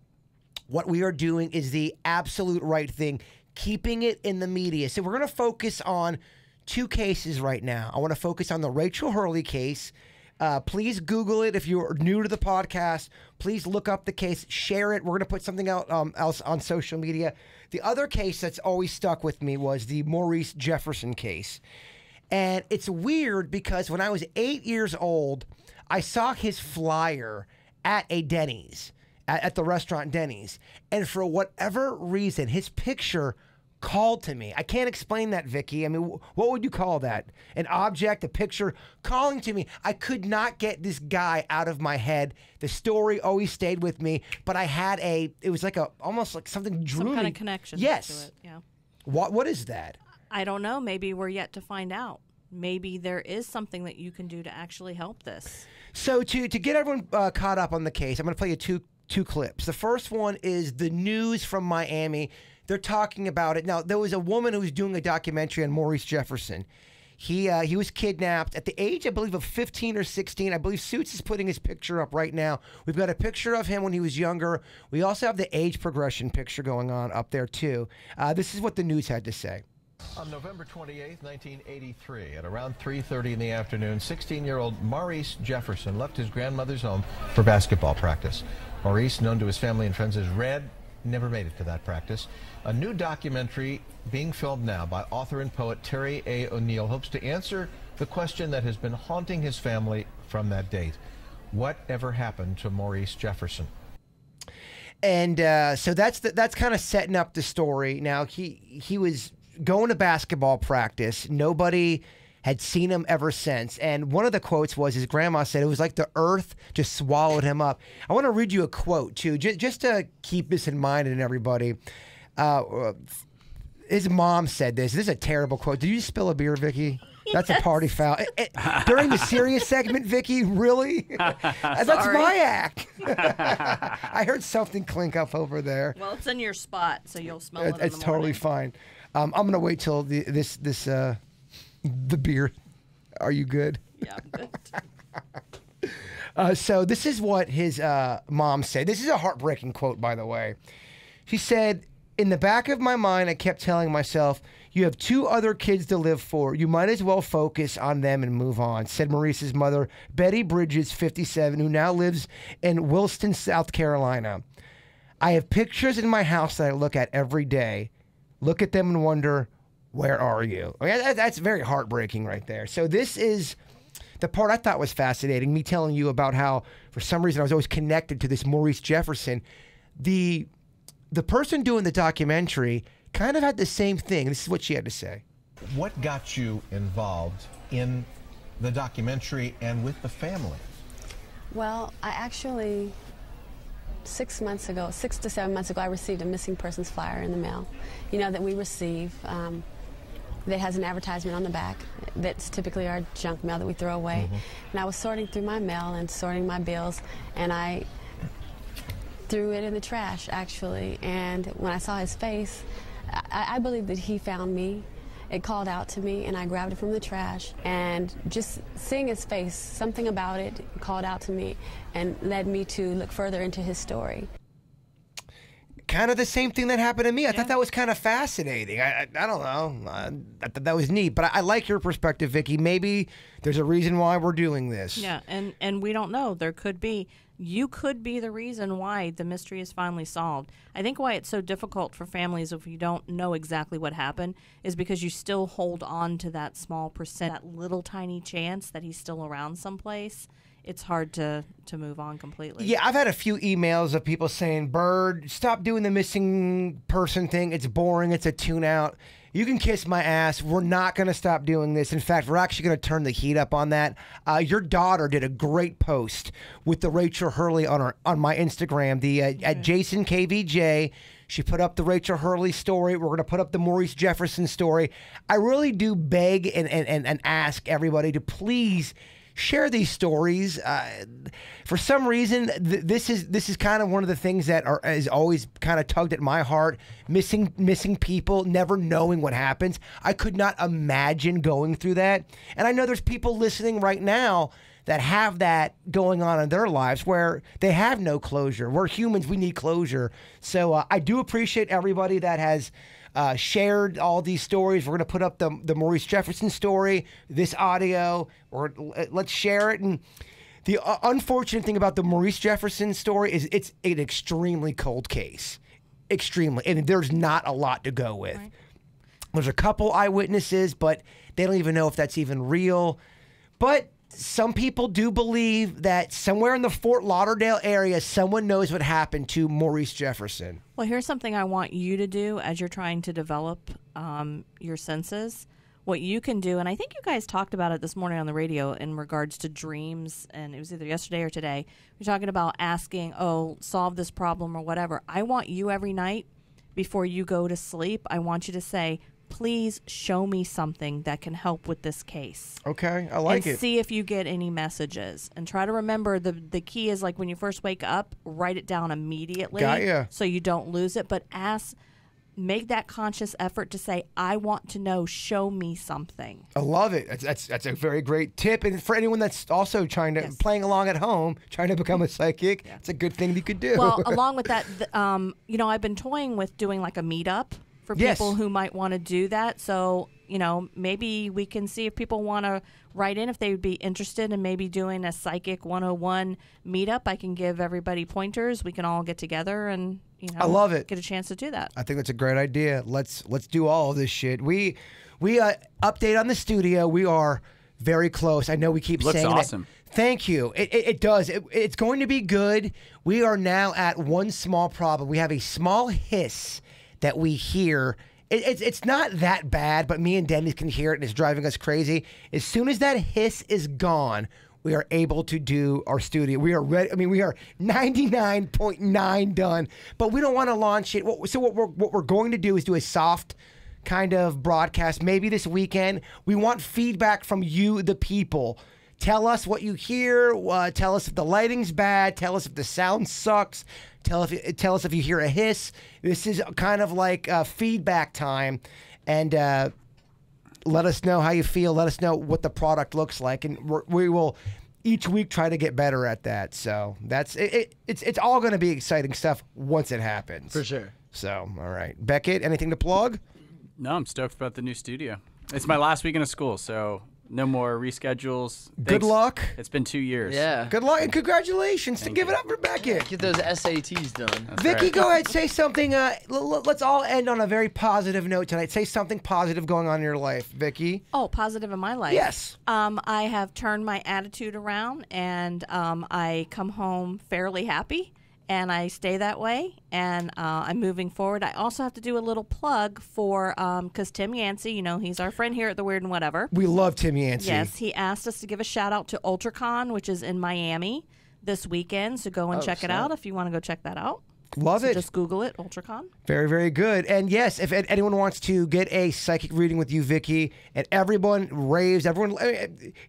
what we are doing is the absolute right thing, keeping it in the media. So we're going to focus on two cases right now. I want to focus on the Rachel Hurley case. Please Google it if you're new to the podcast. Please look up the case, share it. We're going to put something out else on social media. The other case that's always stuck with me was the Maurice Jefferson case. And it's weird because when I was 8 years old, I saw his flyer at a Denny's, at the restaurant Denny's. And for whatever reason, his picture called to me. I can't explain that, Vicky. I mean, what would you call that? An object, a picture calling to me. I could not get this guy out of my head. The story always stayed with me, but I had it was like almost like something drew Some kind me. of connection Yes. to it. Yeah. What is that? I don't know. Maybe we're yet to find out. Maybe there is something that you can do to actually help this. So to get everyone caught up on the case, I'm going to play you two clips. The first one is the news from Miami. They're talking about it. Now, there was a woman who was doing a documentary on Maurice Jefferson. He was kidnapped at the age, I believe, of 15 or 16. I believe Suits is putting his picture up right now. We've got a picture of him when he was younger. We also have the age progression picture going on up there, too. This is what the news had to say. On November 28, 1983, at around 3:30 in the afternoon, 16-year-old Maurice Jefferson left his grandmother's home for basketball practice. Maurice, known to his family and friends as Red, never made it to that practice. A new documentary being filmed now by author and poet Terry A. O'Neill hopes to answer the question that has been haunting his family from that date. What ever happened to Maurice Jefferson? And so that's kind of setting up the story. Now, he was going to basketball practice. Nobody had seen him ever since. And one of the quotes was his grandma said it was like the earth just swallowed him up. I want to read you a quote, too, just to keep this in mind and everybody. His mom said this. This is a terrible quote. Did you just spill a beer, Vicky? That's a party foul. During the serious segment, Vicky, really? That's my act. I heard something clink up over there. Well, it's in your spot, so you'll smell it. It's totally fine. I'm gonna wait till the beer. Are you good? Yeah, I'm good. So this is what his mom said. This is a heartbreaking quote, by the way. She said, "In the back of my mind, I kept telling myself, you have two other kids to live for. You might as well focus on them and move on," said Maurice's mother, Betty Bridges, 57, who now lives in Williston, South Carolina. "I have pictures in my house that I look at every day. Look at them and wonder, where are you?" I mean, that's very heartbreaking right there. So this is the part I thought was fascinating, me telling you about how, for some reason, I was always connected to this Maurice Jefferson. The person doing the documentary kind of had the same thing. This is what she had to say. What got you involved in the documentary and with the family? Well, I actually, 6 to 7 months ago, I received a missing persons flyer in the mail, that we receive. That has an advertisement on the back. That's typically our junk mail that we throw away. Mm-hmm. And I was sorting through my mail and sorting my bills, and I threw it in the trash, actually. And when I saw his face, I believe that he found me. It called out to me, and I grabbed it from the trash. And just seeing his face, something about it called out to me and led me to look further into his story. Kind of the same thing that happened to me. I thought that was kind of fascinating. I don't know. I thought that was neat. But I like your perspective, Vicky. Maybe there's a reason why we're doing this. Yeah, and we don't know. There could be. you could be the reason why the mystery is finally solved. I think why it's so difficult for families if you don't know exactly what happened is because you still hold on to that small percent, that little tiny chance that he's still around someplace. It's hard to move on completely. Yeah, I've had a few emails of people saying, Bird, stop doing the missing person thing. It's boring. It's a tune out. You can kiss my ass. We're not going to stop doing this. In fact, we're actually going to turn the heat up on that. Your daughter did a great post with the Rachel Hurley on my Instagram, at Jason KVJ. She put up the Rachel Hurley story. We're going to put up the Maurice Jefferson story. I really do beg and ask everybody to please share these stories. For some reason, this is kind of one of the things that is always kind of tugged at my heart. Missing people, never knowing what happens. I could not imagine going through that. And I know there's people listening right now that have that going on in their lives where they have no closure. We're humans. We need closure. So I do appreciate everybody that has shared all these stories. We're going to put up the Maurice Jefferson story, this audio, or let's share it. And the unfortunate thing about the Maurice Jefferson story is it's an extremely cold case. Extremely. And there's not a lot to go with. Right. There's a couple eyewitnesses, but they don't even know if that's even real. But some people do believe that somewhere in the Fort Lauderdale area, someone knows what happened to Maurice Jefferson. Well, here's something I want you to do as you're trying to develop your senses. What you can do, and I think you guys talked about it this morning on the radio in regards to dreams, and it was either yesterday or today. You're talking about asking, solve this problem or whatever. I want you every night before you go to sleep, I want you to say, please show me something that can help with this case. Okay, I like it. And see if you get any messages. And try to remember the key is like when you first wake up, write it down immediately. Got ya. So you don't lose it. But make that conscious effort to say, I want to know, show me something. I love it. That's a very great tip. And for anyone that's also playing along at home, trying to become a psychic, it's a good thing you could do. Well, along with that, I've been toying with doing like a meetup for people who might want to do that. So, maybe we can see if people want to write in if they would be interested in maybe doing a Psychic 101 meetup. I can give everybody pointers. We can all get together and, I love it. Get a chance to do that. I think that's a great idea. Let's do all of this shit. We update on the studio. We are very close. I know we keep saying awesome. That. Thank you. It does. It's going to be good. We are now at one small problem. We have a small hiss that we hear. It's not that bad, but me and Dennis can hear it, and it's driving us crazy. As soon as that hiss is gone, we are able to do our studio. We are ready. I mean, we are 99.9 done, but we don't want to launch it. So what we're going to do is do a soft kind of broadcast, maybe this weekend. We want feedback from you, the people. Tell us what you hear. Tell us if the lighting's bad. Tell us if the sound sucks. Tell us if you hear a hiss. This is kind of like feedback time, and let us know how you feel. Let us know what the product looks like, and we will each week try to get better at that. So that's it. It's all going to be exciting stuff once it happens. For sure. So, all right. Beckett, anything to plug? No, I'm stoked about the new studio. It's my last weekend of school, so no more reschedules. Good luck. It's been 2 years. Yeah. Good luck and congratulations. Thank Give you. it up for Beckett. Get those SATs done. That's Vicky, right. go ahead. Say something. Let's all end on a very positive note tonight. Say something positive going on in your life, Vicky. Oh, positive in my life. Yes. I have turned my attitude around, and I come home fairly happy, and I stay that way, and I'm moving forward. I also have to do a little plug for, because Tim Yancey, he's our friend here at The Weird and Whatever. We love Tim Yancey. Yes, he asked us to give a shout out to UltraCon, which is in Miami this weekend, so go and check it out if you want to go check that out. Love it. Just Google it, UltraCon. Very, very good. And yes, if anyone wants to get a psychic reading with you, Vicky, and everyone raves,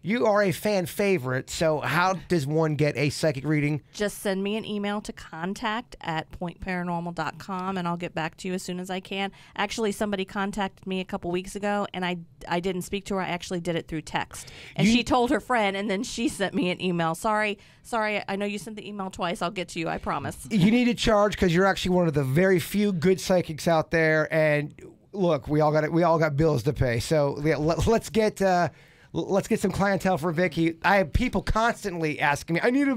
you are a fan favorite. So how does one get a psychic reading? Just send me an email to contact@pointparanormal.com, and I'll get back to you as soon as I can. Actually, somebody contacted me a couple weeks ago, and I didn't speak to her. I actually did it through text. And she told her friend, and then she sent me an email. Sorry, I know you sent the email twice. I'll get to you, I promise. You need to charge because you're actually one of the very few good psychics out there. And look, we all got bills to pay. So yeah, let's get let's get some clientele for Vicky. I have people constantly asking me, I need a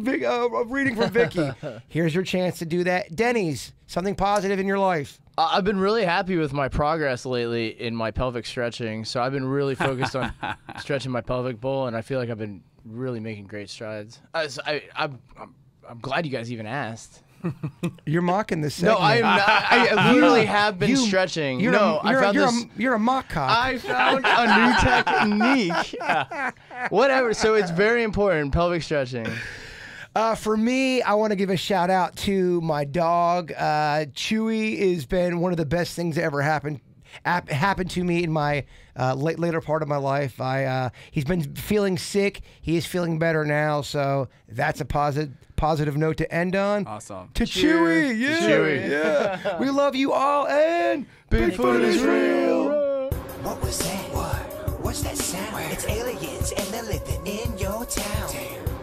reading from Vicky. Here's your chance to do that. Denny's, something positive in your life. I've been really happy with my progress lately in my pelvic stretching. So I've been really focused on stretching my pelvic bowl, and I feel like I've been really making great strides. I'm glad you guys even asked. You're mocking this No, segment. I am not. I literally have been stretching. You're a mock cop. I found a new technique. Whatever. So it's very important, pelvic stretching. For me, I want to give a shout out to my dog. Chewy has been one of the best things that ever happened to me in my later part of my life. He's been feeling sick. He is feeling better now, so that's a positive note to end on. Awesome. To Chewy, yeah, Chewy. yeah. We love you all, and Bigfoot is real. What was that? What? What's that sound? It's aliens and they're living in your town.